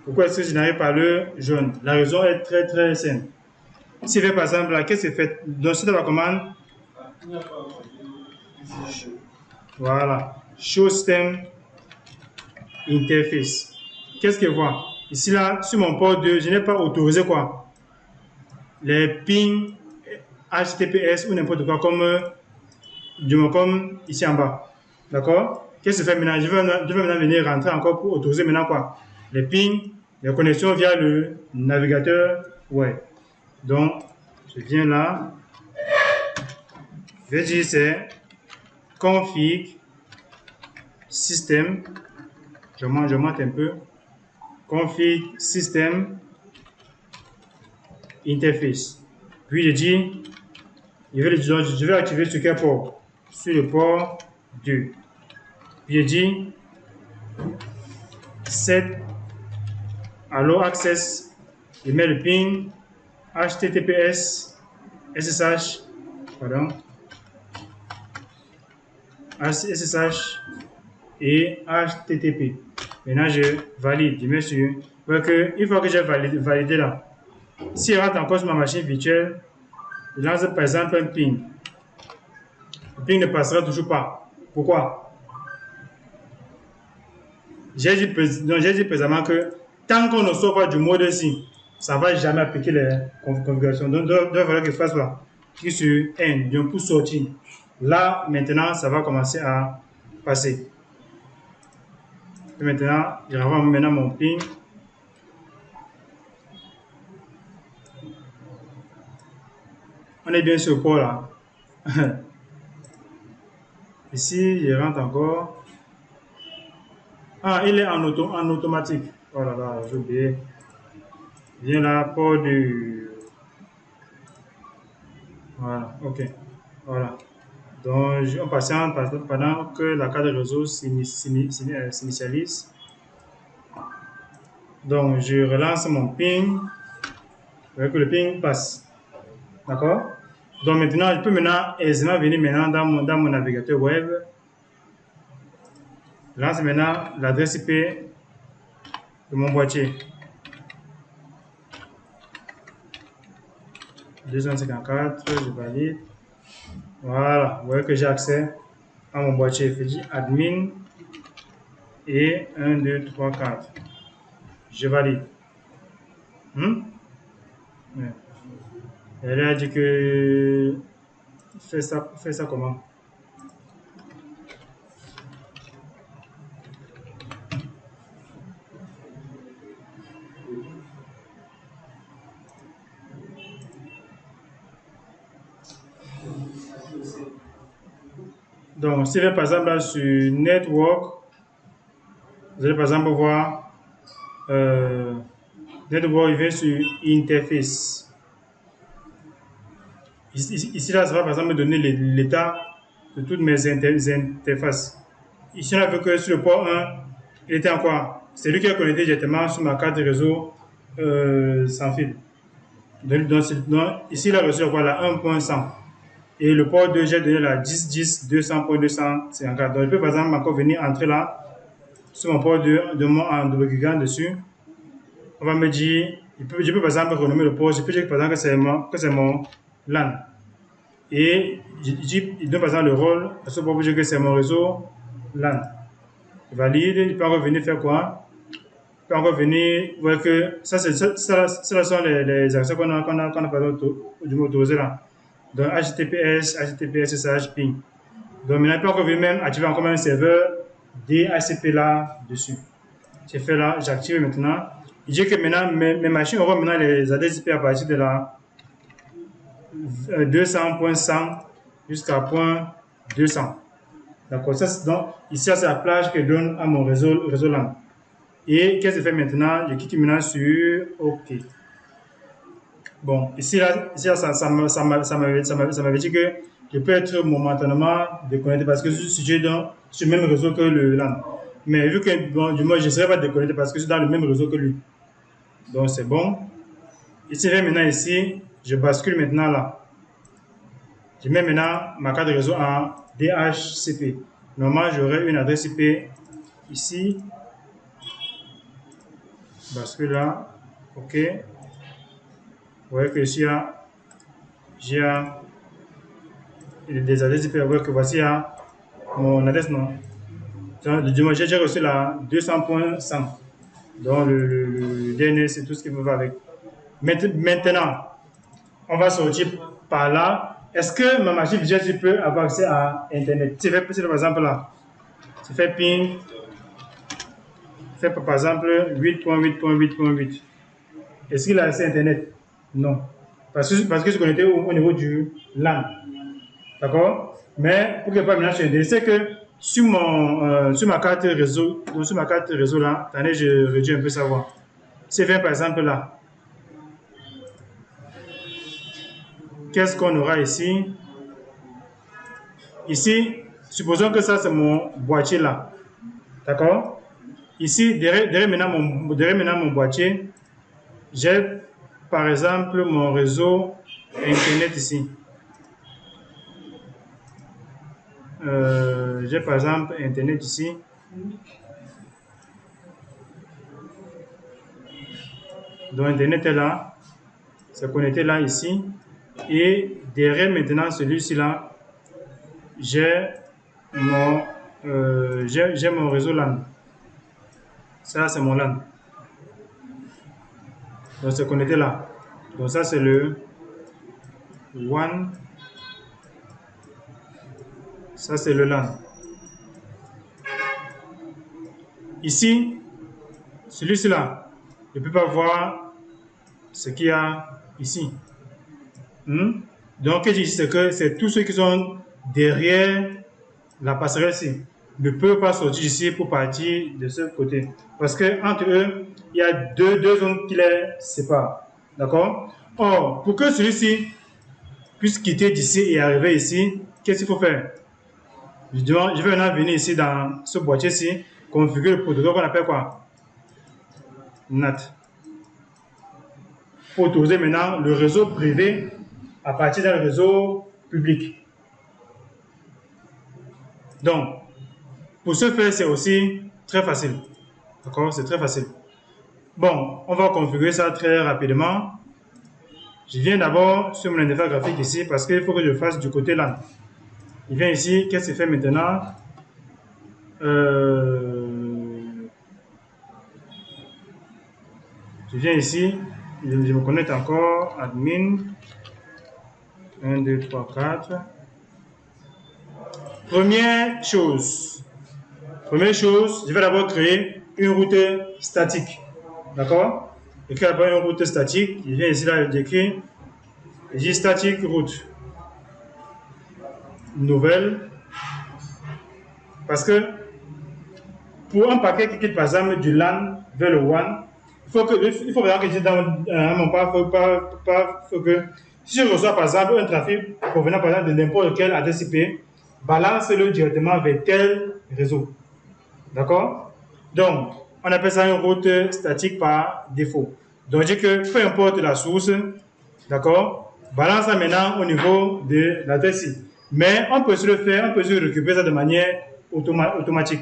Pourquoi est-ce que je n'arrive pas à le joindre? La raison est très très simple. Si je fais par exemple là, qu'est-ce que fait? Donc, c'est la commande. Voilà. Show system interface. Qu'est-ce que voit? Ici là, sur mon port 2, je n'ai pas autorisé quoi? Les pings HTTPS ou n'importe quoi comme ici en bas. D'accord? Qu'est-ce que je fais maintenant? Je vais maintenant venir rentrer encore pour autoriser maintenant quoi? Les pings, les connexions via le navigateur web. Donc, je viens là. Je vais dire c'est config système. Je monte un peu. Config système interface. Puis je dis, je vais activer sur quel port? Sur le port 2. Puis je dis set allow access. Je mets le ping HTTPS SSH pardon SSH et HTTP. Maintenant je valide. Je mets sur. Une fois que j'ai validé là, si je rentre encore sur ma machine virtuelle, je lance par exemple un ping. Le ping ne passera toujours pas. Pourquoi? J'ai dit précédemment que tant qu'on ne sort pas du mode ici, ça ne va jamais appliquer les configurations. Donc, il va falloir que je fasse là. Clique sur N, donc pour sortir. Là, maintenant, ça va commencer à passer. Et maintenant, je renvoie maintenant mon ping. On est bien sur le port là. Ici, je rentre encore. Ah, il est en automatique. Oh là là, j'ai oublié. Viens là, port du. Voilà, ok. Voilà. Donc, on patiente pendant que la carte de réseau s'initialise. Donc, je relance mon ping. Vous voyez que le ping passe. D'accord? Donc, maintenant, je peux aisément venir maintenant dans mon navigateur web. Je lance maintenant l'adresse IP de mon boîtier. 254, je valide. Voilà, vous voyez que j'ai accès à mon boîtier. Je dis admin et 1, 2, 3, 4. Je valide. Ouais. Elle a dit que fais ça comment? Donc, si vous par exemple là, sur Network, vous allez par exemple voir Network, il vient sur Interface. Ici, là, ça va par exemple me donner l'état de toutes mes interfaces. Ici, on a vu que sur le port 1, il était en quoi? C'est lui qui a connecté directement sur ma carte de réseau sans fil. Donc, ici, il a reçu quoi, la 1.100. Et le port 2, j'ai donné la 10.10.200.254. Donc, je peux par exemple encore venir entrer là, sur mon port 2, de mon en double cliquant dessus. On va me dire, je peux par exemple renommer le port, je peux dire par exemple que c'est mon LAN. Et il donne par exemple le rôle à ce port pour dire que c'est mon réseau LAN. Il valide, il peut encore venir faire quoi? Il peut encore venir, vous voyez que ça sont les accès qu'on a pas autorisé là. Donc HTTPS, SSH, ping. Donc maintenant, il peut encore venir même activer encore un serveur DHCP là dessus. J'ai fait là, j'active maintenant. Il dit que maintenant, mes machines auront maintenant les adresses IP à partir de la 200.100 jusqu'à 200. D'accord, donc ici, c'est la plage que je donne à mon réseau LAN. Et qu'est-ce que je fais maintenant? Je clique maintenant sur OK. Bon, ici, là ça m'avait dit que je peux être momentanément déconnecté parce que je suis sur le même réseau que le LAN. Mais vu que, bon, du moins, je ne serai pas déconnecté parce que je suis dans le même réseau que lui. Donc, c'est bon. Ici, je vais maintenant ici, je bascule maintenant là. Je mets maintenant ma carte de réseau en DHCP. Normalement, j'aurai une adresse IP ici. Bascule là. OK. Vous voyez que ici, j'ai des adresses IP. Vous voyez que voici mon adresse, non. Du moins, j'ai reçu la 200.100. Donc, le DNS, c'est tout ce qui me va avec. Maintenant, on va sortir par là. Est-ce que ma machine virtuelle peut avoir accès à Internet? Si je fais par exemple là, je fais ping, je fais par exemple 8.8.8.8. Est-ce qu'il a accès à Internet? Non. Parce que je suis connecté au niveau du LAN. D'accord? Mais pour que pas maintenant sur Internet, c'est que sur ma carte réseau, donc sur ma carte réseau là, attendez, je réduis un peu ça voir. Si je fais par exemple là, qu'est-ce qu'on aura ici? Ici, supposons que ça c'est mon boîtier là. D'accord? Ici, derrière maintenant mon boîtier, j'ai par exemple mon réseau Internet ici. J'ai par exemple Internet ici. Donc Internet est là. C'est connecté là ici. Et derrière maintenant celui-ci là, j'ai mon réseau LAN. Ça c'est mon LAN. Donc c'est connecté là. Donc ça c'est le WAN. Ça c'est le LAN. Ici, celui-ci là, je ne peux pas voir ce qu'il y a ici. Donc, ce que je dis, c'est que c'est tous ceux qui sont derrière la passerelle ici ne peuvent pas sortir ici pour partir de ce côté. Parce qu'entre eux, il y a deux zones qui les séparent. D'accord? Or, pour que celui-ci puisse quitter d'ici et arriver ici, qu'est-ce qu'il faut faire? Je vais maintenant venir ici dans ce boîtier-ci, configurer le protocole qu'on appelle quoi? NAT. Pour autoriser maintenant le réseau privé à partir d'un réseau public. Donc, pour ce faire, c'est aussi très facile. D'accord? C'est très facile. Bon, on va configurer ça très rapidement. Je viens d'abord sur mon interface graphique ici parce qu'il faut que je fasse du côté LAN. Je viens ici, qu'est-ce qu'il fait maintenant? Je viens ici, je me connecte encore, admin, 1, 2, 3, 4. Première chose, je vais d'abord créer une route statique. D'accord? Je crée d'abord une route statique. Je viens ici, là, j'écris, je dis statique route. Nouvelle. Parce que pour un paquet qui quitte par exemple du LAN vers le WAN, il faut par exemple que je dise dans mon faut que si je reçois par exemple un trafic provenant par exemple de n'importe quel adresse IP, balance-le directement vers tel réseau. D'accord? Donc, on appelle ça une route statique par défaut. Donc, je dis que peu importe la source, d'accord, balance ça maintenant au niveau de l'adresse IP. Mais on peut se le faire, on peut se récupérer ça de manière automatique.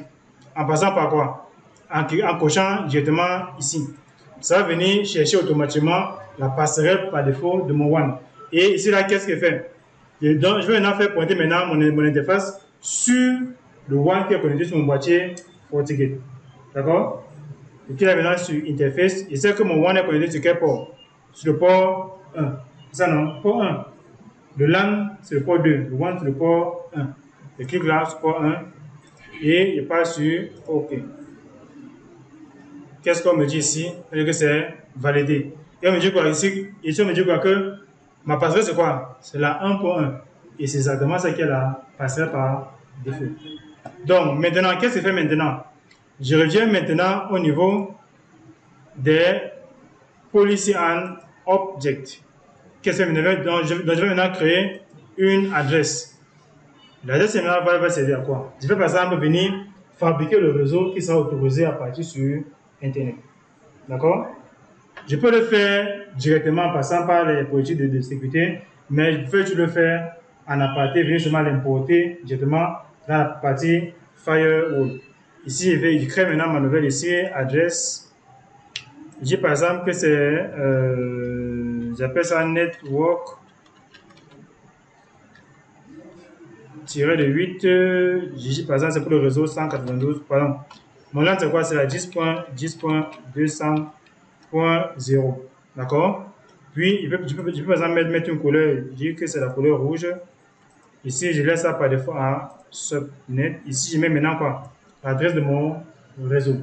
En passant par quoi? En cochant directement ici. Ça va venir chercher automatiquement la passerelle par défaut de mon WAN. Et ici, là, qu'est-ce qu'il fait? Et donc, je vais maintenant faire pointer maintenant mon interface sur le WAN qui est connecté sur mon boîtier FortiGate. D'accord? Et puis là, maintenant, sur interface, il sait que mon WAN est connecté sur quel port? Sur le port 1. C'est ça, non? Port 1. Le LAN, c'est le port 2. Le WAN, c'est le port 1. Je clique là sur port 1 et je passe sur OK. Qu'est-ce qu'on me dit ici? Que c'est validé. Et on me dit quoi ici? Ici, on me dit quoi? Que ma passerelle, c'est quoi? C'est la 1.1. Et c'est exactement ça qui est la passerelle par défaut. Donc, maintenant, qu'est-ce que je fais maintenant? Je reviens maintenant au niveau des policy and object. Qu'est-ce que je fais? Donc, je vais maintenant créer une adresse. L'adresse va servir à quoi? Je vais par exemple venir fabriquer le réseau qui sera autorisé à partir sur Internet. D'accord? Je peux le faire directement en passant par les politiques de sécurité, mais je peux le faire en aparté, venir seulement l'importer directement dans la partie Firewall. Ici, je crée maintenant ma nouvelle ici, adresse. Je dis par exemple que c'est, j'appelle ça network de 8, je dis par exemple c'est pour le réseau 192, pardon. Mon LAN c'est quoi? C'est la 10.10.200.0, d'accord? Puis je peux par exemple mettre une couleur, je dis que c'est la couleur rouge. Ici je laisse ça par défaut à subnet. Ici je mets maintenant quoi? L'adresse de mon réseau.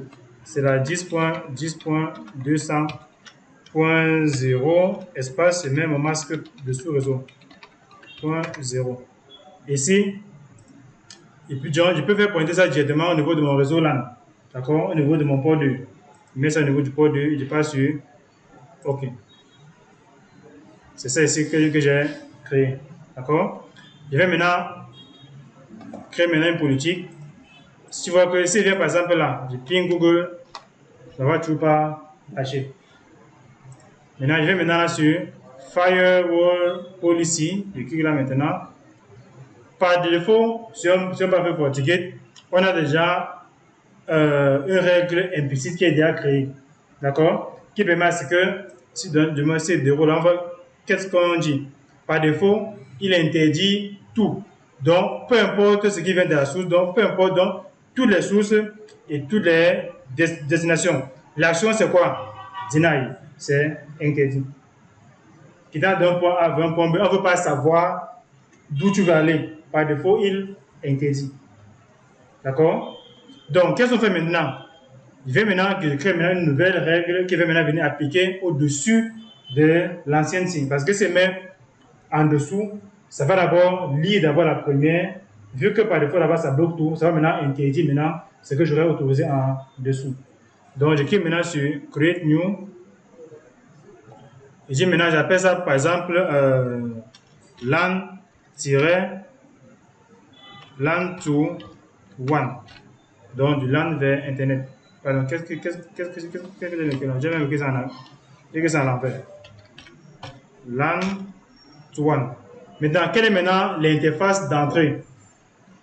C'est la 10.10.200.0 espace, je mets mon masque de sous-réseau. 0. Ici, et puis je peux faire pointer ça directement au niveau de mon réseau LAN. D'accord? Au niveau de mon port 2. Je mets ça au niveau du port 2 et je passe sur OK. C'est ça ici que j'ai créé. D'accord? Je vais maintenant créer une politique. Si tu vois que si je viens par exemple là, je ping Google, ça va toujours pas lâcher. Maintenant, je vais maintenant là sur Firewall Policy. Je clique là maintenant. Par défaut, si on va faire FortiGate, on a déjà une règle implicite qui est déjà créée. D'accord? Qui permet à ce que, si demain c'est déroule, qu'est-ce qu'on dit? Par défaut, il interdit tout. Donc, peu importe ce qui vient de la source, donc peu importe donc, toutes les sources et toutes les destinations. L'action, c'est quoi? Deny, c'est interdit. Quittant d'un point A vers un point B, on ne veut pas savoir d'où tu vas aller. Par défaut, il interdit. D'accord? Donc, qu'est-ce qu'on fait maintenant? Je vais maintenant créer une nouvelle règle qui va maintenant venir appliquer au-dessus de l'ancienne signe. Parce que c'est même en dessous, ça va d'abord lire d'abord la première. Vu que par défaut, là-bas, ça bloque tout, ça va maintenant interdire maintenant ce que j'aurais autorisé en dessous. Donc, je clique maintenant sur Create New. Et maintenant, j'appelle ça par exemple LAN to WAN. Donc, du LAN vers Internet. Pardon, qu'est-ce que j'ai écrit là? J'ai même écrit ça en l'envers. LAN to WAN. Maintenant, quelle est maintenant l'interface d'entrée?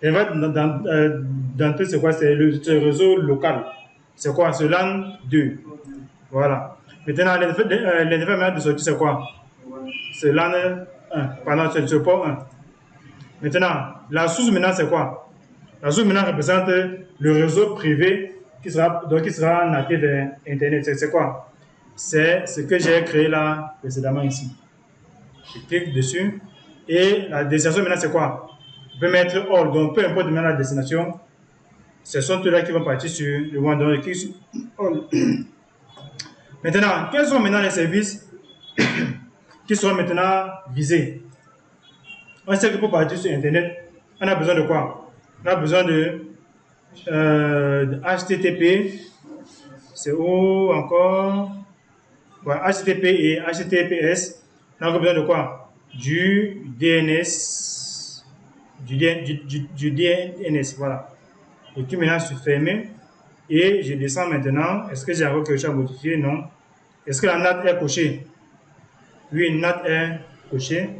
D'entrée, c'est quoi? C'est le réseau local. C'est quoi? C'est LAN 2. Voilà. Maintenant, l'interface de sortie, c'est quoi? C'est LAN 1. Pardon, c'est le port 1. Maintenant, la source maintenant, c'est quoi? La source maintenant représente le réseau privé qui sera natif vers Internet. C'est quoi? C'est ce que j'ai créé là précédemment ici. Je clique dessus. Et la destination maintenant, c'est quoi? Je peux mettre all. Donc, peu importe maintenant la destination, ce sont tous là qui vont partir sur le WAN. Donc, je clique sur all. Maintenant, quels sont maintenant les services qui seront maintenant visés? On sait que pour partir sur Internet, on a besoin de quoi? On a besoin de HTTP, c'est où encore? Voilà, HTTP et HTTPS. On a besoin de quoi? Du DNS. Du DNS, voilà. Et puis maintenant, je suis fermé. Et je descends maintenant. Est-ce que j'ai encore quelque chose à modifier? Non. Est-ce que la NAT est cochée? Oui, une NAT est cochée.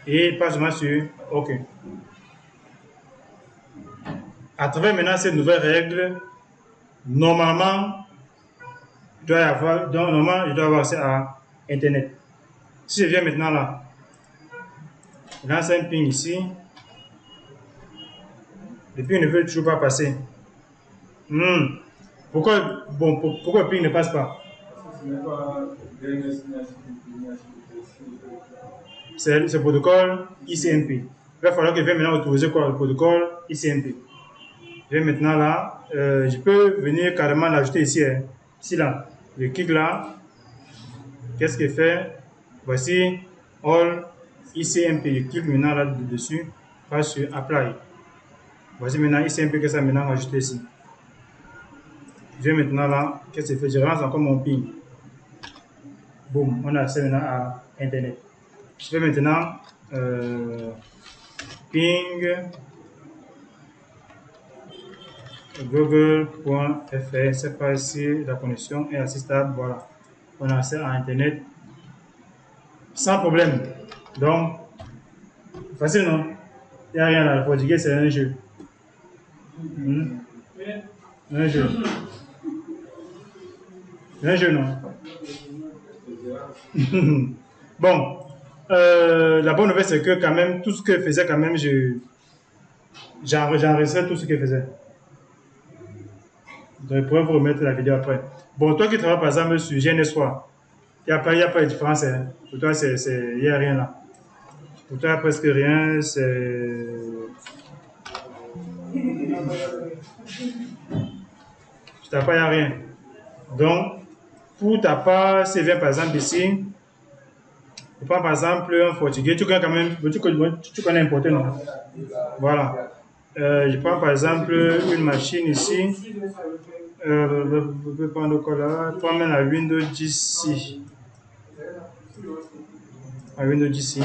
Et pas seulement sur OK. À travers maintenant cette nouvelle règle, normalement, je dois avoir accès à Internet. Si je viens maintenant là, je lance un ping ici, le ping ne veut toujours pas passer. Pourquoi, pourquoi le ping ne passe pas? C'est le protocole ICMP. Il va falloir que je vienne maintenant autoriser quoi? Le protocole ICMP. Je vais maintenant là, je peux venir carrément l'ajouter ici. Hein. Ici là, je clique là. Qu'est-ce qu'il fait? Voici All ICMP. Je clique maintenant là dessus. Passe sur Apply. Voici maintenant ICMP que ça maintenant rajouté ici. Je vais maintenant là. Qu'est-ce qu'il fait? Je relance encore mon ping. Boum, on a accès maintenant à Internet. Je vais maintenant ping google.fr. C'est pas ici, la connexion est assez stable. Voilà, on a accès à Internet sans problème. Donc, facile, non? Il n'y a rien à prodiguer, c'est un jeu. Un jeu. Un jeu, non? Bon, la bonne nouvelle, c'est que quand même, tout ce que faisait, quand même, j'enregistrais tout ce qu'il faisait. Donc, je pourrais vous remettre la vidéo après. Bon, toi qui travailles par exemple sur GNS3, il n'y a pas de différence. Hein. Pour toi, il n'y a rien là. Pour toi, presque rien. C'est. Tu n'as pas, il n'y a rien. Donc, pour ta part, si vient par exemple ici, tu prends par exemple un FortiGate, tu connais quand même, tu connais importer, non? Voilà. Je prends par exemple une machine ici. Je peux prendre quoi là? Prends même la Windows 10 ici. La Windows 10 ici.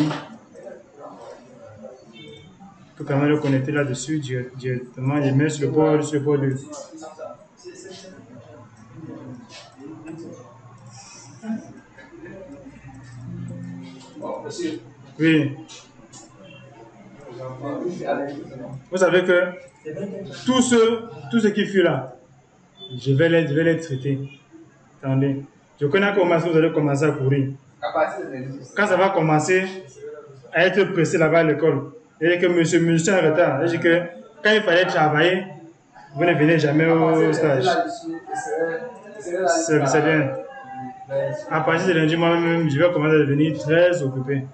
Je peux quand même le connecter là-dessus directement. Je mets sur le port 2. Oui. Vous savez que tout ce qui fut là, je vais les traiter. Attendez. Je connais comment vous allez commencer à courir. Quand ça va commencer à être pressé là-bas à l'école, et que monsieur est en retard, et que quand il fallait travailler, vous ne venez jamais au stage. C'est bien. À partir de lundi, moi-même, je vais commencer à devenir très occupé.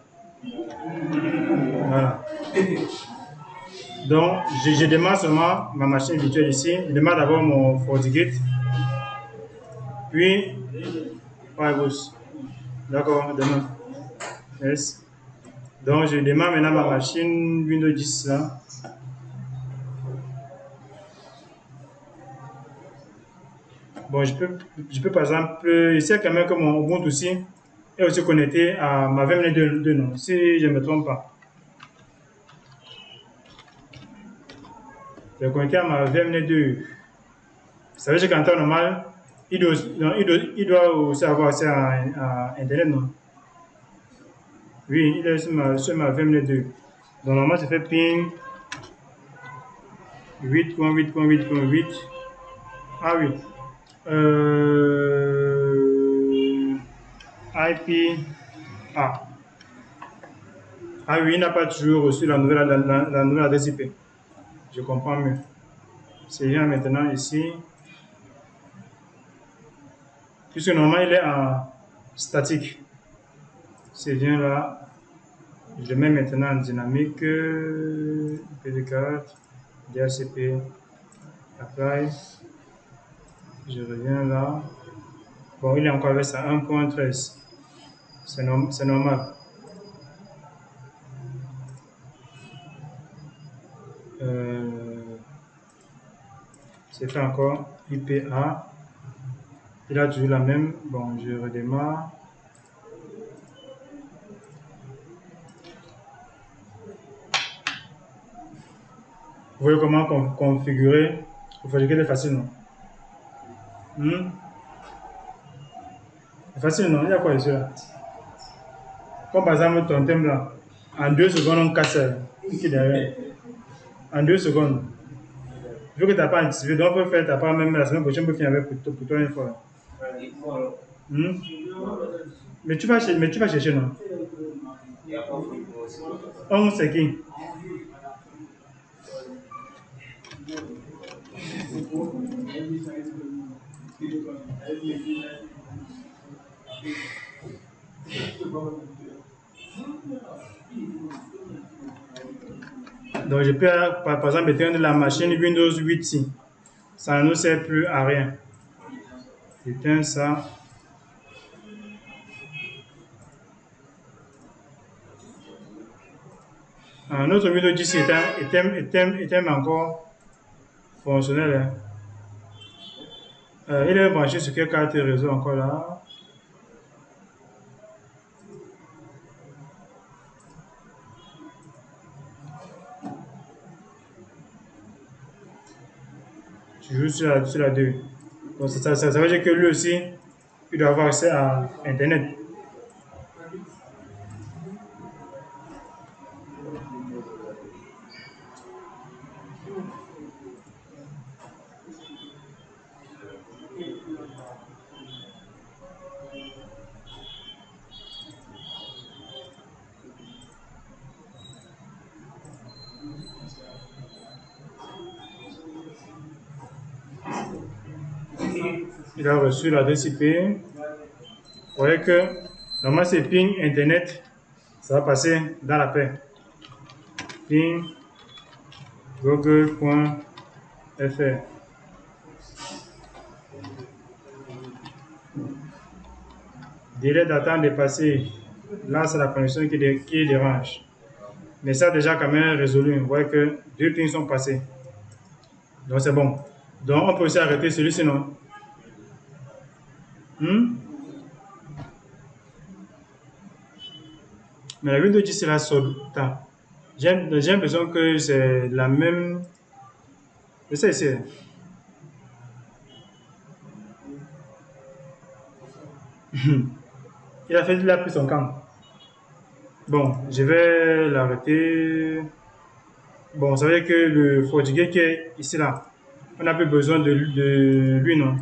Voilà. Donc, je démarre seulement ma machine virtuelle ici. Je démarre d'abord mon FortiGate. Puis, Firewalls. D'accord, demain. Yes. Donc, je démarre maintenant ma machine Windows 10 là. Bon, je peux par exemple, ici quand même que mon Ubuntu aussi est aussi connecté à ma VM2 non, si je ne me trompe pas. Je suis connecté à ma VM2. Ça veut dire qu'en temps normal, il doit aussi avoir accès à Internet, non? Oui, il est sur ma VM2. Donc, normalement, je fais ping 8.8.8.8. Ah oui. IP. Ah oui, il n'a pas toujours reçu la nouvelle adresse IP. Je comprends mieux. C'est bien maintenant ici. Puisque normalement il est en statique. C'est bien là. Je le mets maintenant en dynamique. PD4, DHCP, apply. Je reviens là. Bon, il est encore avec ça 1.13. C'est normal. c'est fait encore. IPA. Il a toujours la même. Bon, je redémarre. Vous voyez comment configurer. Il faut que c'est facile, non? C'est facile, non? Il y a quoi ici là? Comme par exemple ton thème là. En 2 secondes, on casse qui est derrière. En 2 secondes. Vu que tu n'as pas anticipé, donc on peut faire, tu n'as pas même la semaine prochaine, on peut finir avec pour toi une fois. Mais tu vas chercher, non? 11, c'est qui? Donc je peux par exemple éteindre la machine Windows 8 ici. Ça ne nous sert plus à rien. J'éteins ça. Notre Windows 10 est encore fonctionnel. Hein. Il est branché sur quelle carte réseau encore là? Toujours sur la 2. Donc ça veut dire que lui aussi, il doit avoir accès à Internet. Il a reçu l'adresse IP. Vous voyez que normalement c'est ping Internet, ça va passer dans la paix. Ping google.fr. Délai d'attente dépassé. Là, c'est la connexion qui dérange. Mais ça, déjà, quand même résolu. Vous voyez que 2 pings sont passés. Donc, c'est bon. Donc, on peut aussi arrêter celui-ci, non? Mais la Windows 10 sera soldat. J'ai l'impression que c'est la même. C'est ça ici. Il a pris son camp. Bon, je vais l'arrêter. Bon, ça veut dire que le FortiGate qui est ici là, on n'a plus besoin de lui, non?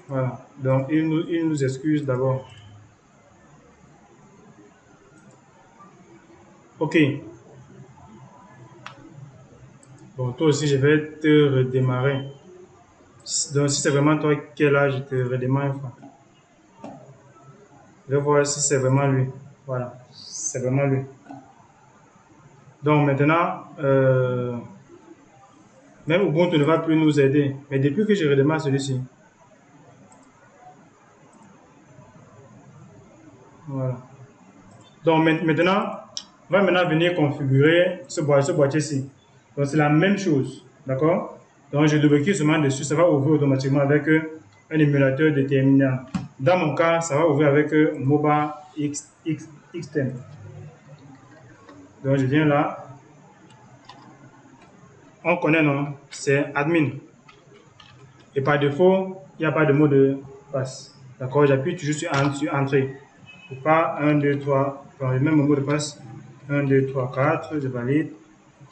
Voilà. Donc, il nous excuse d'abord. Ok. Bon, toi aussi, je vais te redémarrer. Donc, si c'est vraiment toi qui es là, je te redémarre une fois. Je vais voir si c'est vraiment lui. Voilà. C'est vraiment lui. Donc, maintenant, même Ubuntu ne va plus nous aider. Mais depuis que je redémarre celui-ci. Voilà. Donc, maintenant, on va maintenant venir configurer ce boîtier-ci. Donc, c'est la même chose. D'accord? Donc, je double-clique seulement dessus. Ça va ouvrir automatiquement avec un émulateur de terminal. Dans mon cas, ça va ouvrir avec MOBA X10. Donc, je viens là. On connaît, non? C'est admin. Et par défaut, il n'y a pas de mot de passe. D'accord? J'appuie toujours sur entrée. Pour pas 1, 2, 3. Enfin, le même mot de passe. 1, 2, 3, 4. Je valide.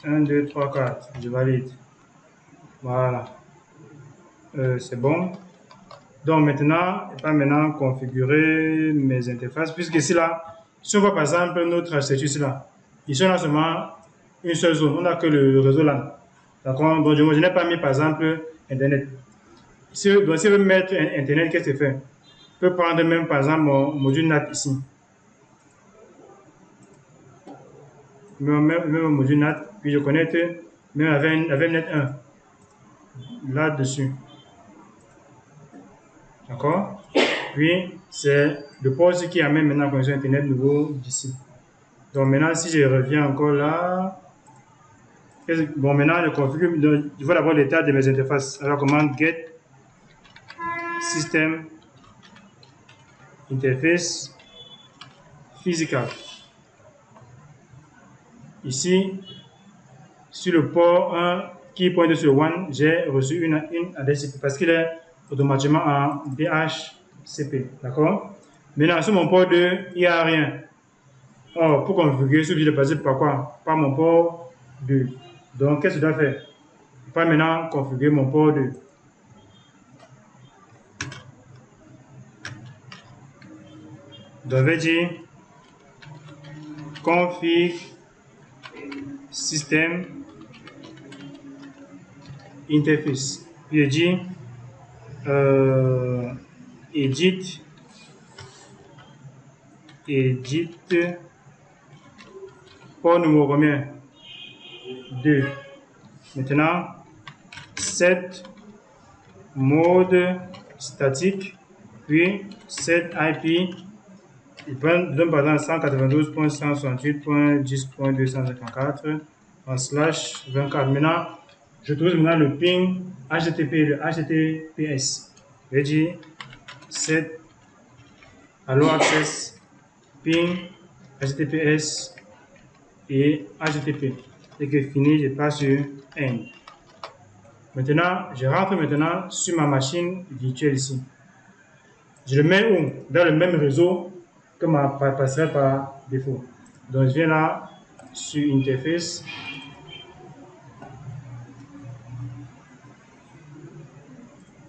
1, 2, 3, 4. Je valide. Voilà. C'est bon. Donc maintenant, je vais maintenant configurer mes interfaces. Puisque ici là, si on voit par exemple notre architecture ici là, ici on a seulement une seule zone. On n'a que le réseau là. D'accord? Donc je n'ai pas mis par exemple Internet. Donc si je veux mettre Internet, qu'est-ce que je fais? Je peux prendre même par exemple mon module NAT ici. Même mon module NAT, puis je connecte même avec Net 1 là-dessus. D'accord? Puis, c'est le port qui amène maintenant la connexion Internet nouveau d'ici. Donc maintenant, si je reviens encore là, Bon, maintenant, je configure. Je vois d'abord l'état de mes interfaces. Alors, commande get system interface physical. Ici, sur le port 1 qui pointe sur 1, j'ai reçu une adresse IP parce qu'il est automatiquement en DHCP. D'accord? Maintenant, sur mon port 2, il n'y a rien. Or, pour configurer, je suis obligé de passer par quoi? Par mon port 2. Donc, qu'est-ce que je dois faire? Je peux maintenant configurer mon port 2. Donc, je vais dire config system interface. Puis, je dis edit port numéro combien? 2. Maintenant, set mode statique, puis set IP. Il donne par exemple 192.168.10.254 en slash 24. Maintenant, je trouve maintenant le ping HTTP, le HTTPS. Je vais dire set allow access ping HTTPS et HTTP. Et que fini, je passe sur end. Maintenant, je rentre maintenant sur ma machine virtuelle ici. Je le mets où? Dans le même réseau que ma passerelle par défaut. Donc, je viens là sur interface.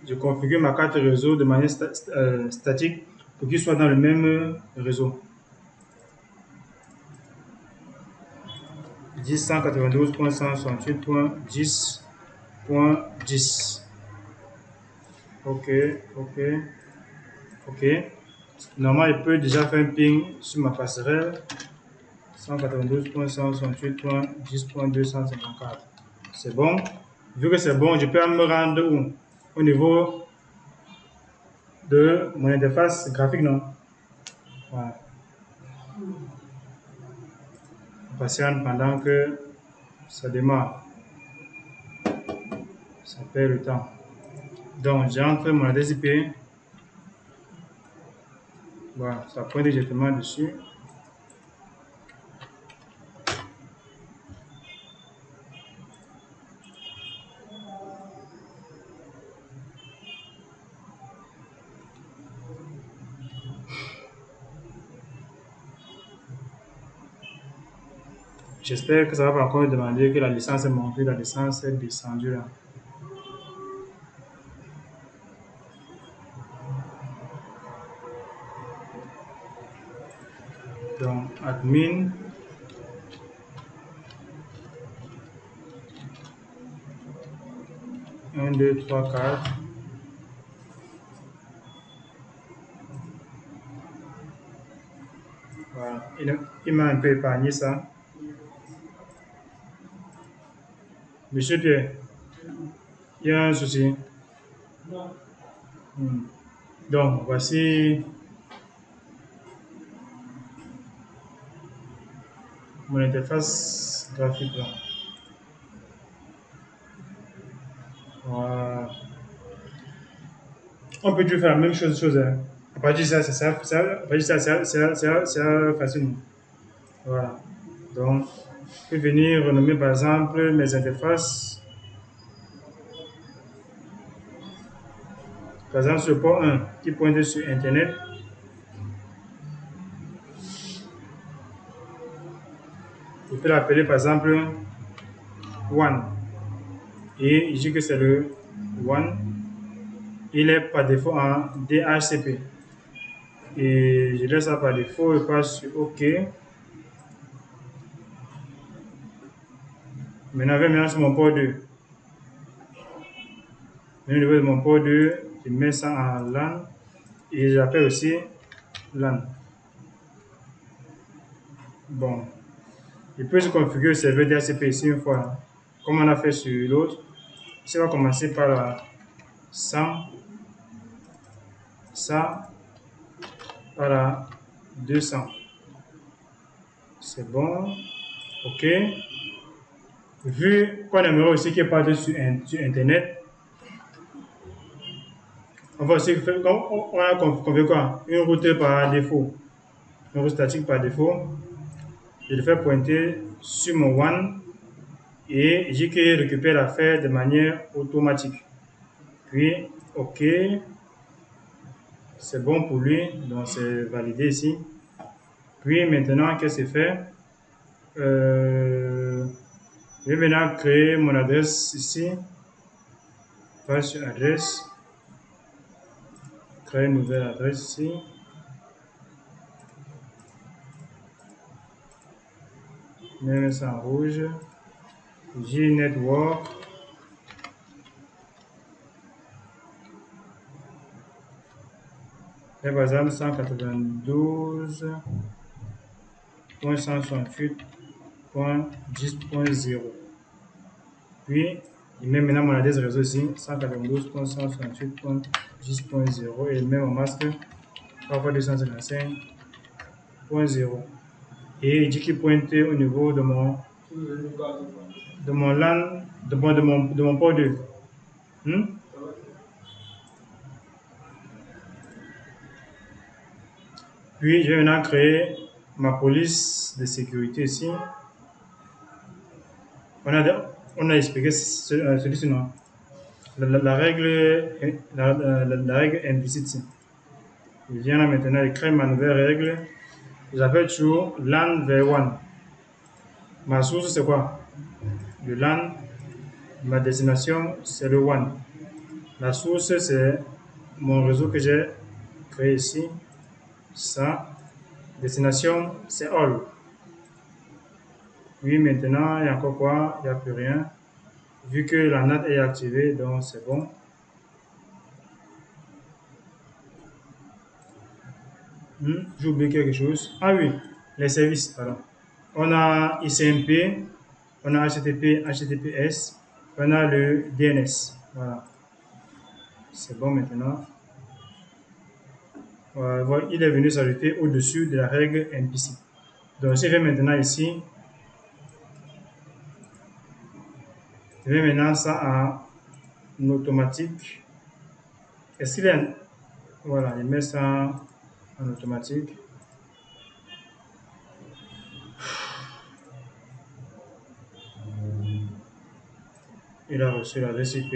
Je configure ma carte réseau de manière statique pour qu'il soit dans le même réseau. 192.168.10.10. OK. Normalement, il peut déjà faire un ping sur ma passerelle. 192.168.10.254. C'est bon. Vu que c'est bon, je peux me rendre où? Au niveau de mon interface graphique, non? Voilà. On patiente pendant que ça démarre. Ça perd le temps. Donc, j'entre mon adresse IP. Voilà, ça pointe directement dessus. J'espère que ça va pas encore me demander que la licence est montée, la licence est descendue là. Donc, admin. Un, 2, 3, 4. Voilà. Il m'a un peu épargné ça. Monsieur Pierre, il y a un souci. Donc, voici mon interface graphique là. Voilà. On peut toujours faire la même chose. Hein. À partir de ça, c'est facile. Voilà. Donc, je peux venir renommer par exemple mes interfaces. Par exemple, sur le port 1 qui pointe sur Internet. Je peux l'appeler par exemple One. Et je dis que c'est le One. Il est par défaut en DHCP. Et je laisse ça par défaut et passe sur OK. Maintenant, je vais maintenant sur mon port 2. Au niveau de mon port 2, je mets ça en LAN et j'appelle aussi LAN. Bon, je peux se configurer le serveur DHCP ici une fois, comme on a fait sur l'autre. Ici, on va commencer par la 100, ça, par la 200. C'est bon, OK. Vu qu'on aimerait aussi qu'il parte sur Internet, on va aussi faire, on a configuré quoi? Une route par défaut, une route statique par défaut. Je le fais pointer sur mon WAN et je dis qu'il récupère l'affaire de manière automatique. Puis, OK, c'est bon pour lui, donc c'est validé ici. Puis maintenant, qu'est-ce que c'est fait? Je vais maintenant créer mon adresse ici. Passe sur adresse, créer une nouvelle adresse ici. Mets ça en rouge. J-Network. Et par exemple 192.168.10.0. Puis, il met maintenant mon adresse réseau ici, 192.168.10.0 et il met mon masque 3x255.0. Et il dit qu'il pointe au niveau de mon LAN, de mon port 2. Puis, je vais maintenant créer ma police de sécurité ici. On a expliqué celui-ci, non? La règle implicite. Je viens là maintenant de créer ma nouvelle règle. J'appelle toujours LAN v1. Ma source, c'est quoi? Le LAN. Ma destination, c'est le WAN. La source, c'est mon réseau que j'ai créé ici. Ça. Destination, c'est all. Oui, maintenant, il y a encore quoi? Il n'y a plus rien. Vu que la NAT est activée, donc c'est bon. J'ai oublié quelque chose. Ah oui, les services. Pardon. On a ICMP, on a HTTP, HTTPS, on a le DNS. Voilà. C'est bon maintenant. Voilà, il est venu s'ajouter au-dessus de la règle implicite. Donc, je vais maintenant ici. Je vais maintenant ça en automatique. Est-ce qu'il est. Voilà, il met ça en automatique. Il a reçu l'adresse IP.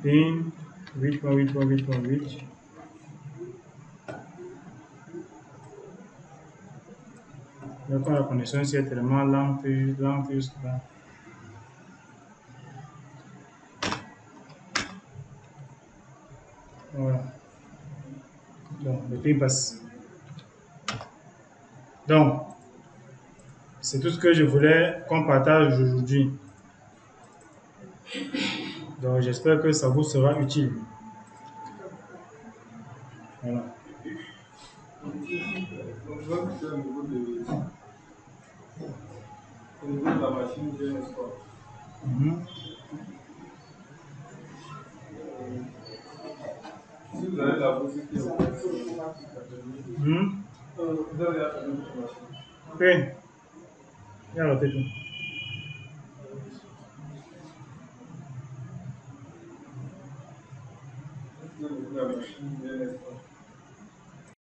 PIN 8.8.8.8. Donc, la connexion ici est tellement lente. Voilà. Donc, le PIN passe. Donc, c'est tout ce que je voulais qu'on partage aujourd'hui. Donc, j'espère que ça vous sera utile. Voilà. Au niveau de la machine, n'est-ce pas? Si vous avez la possibilité, vous avez la machine. Oui. Il y a noté tout. La machine, n'est-ce pas?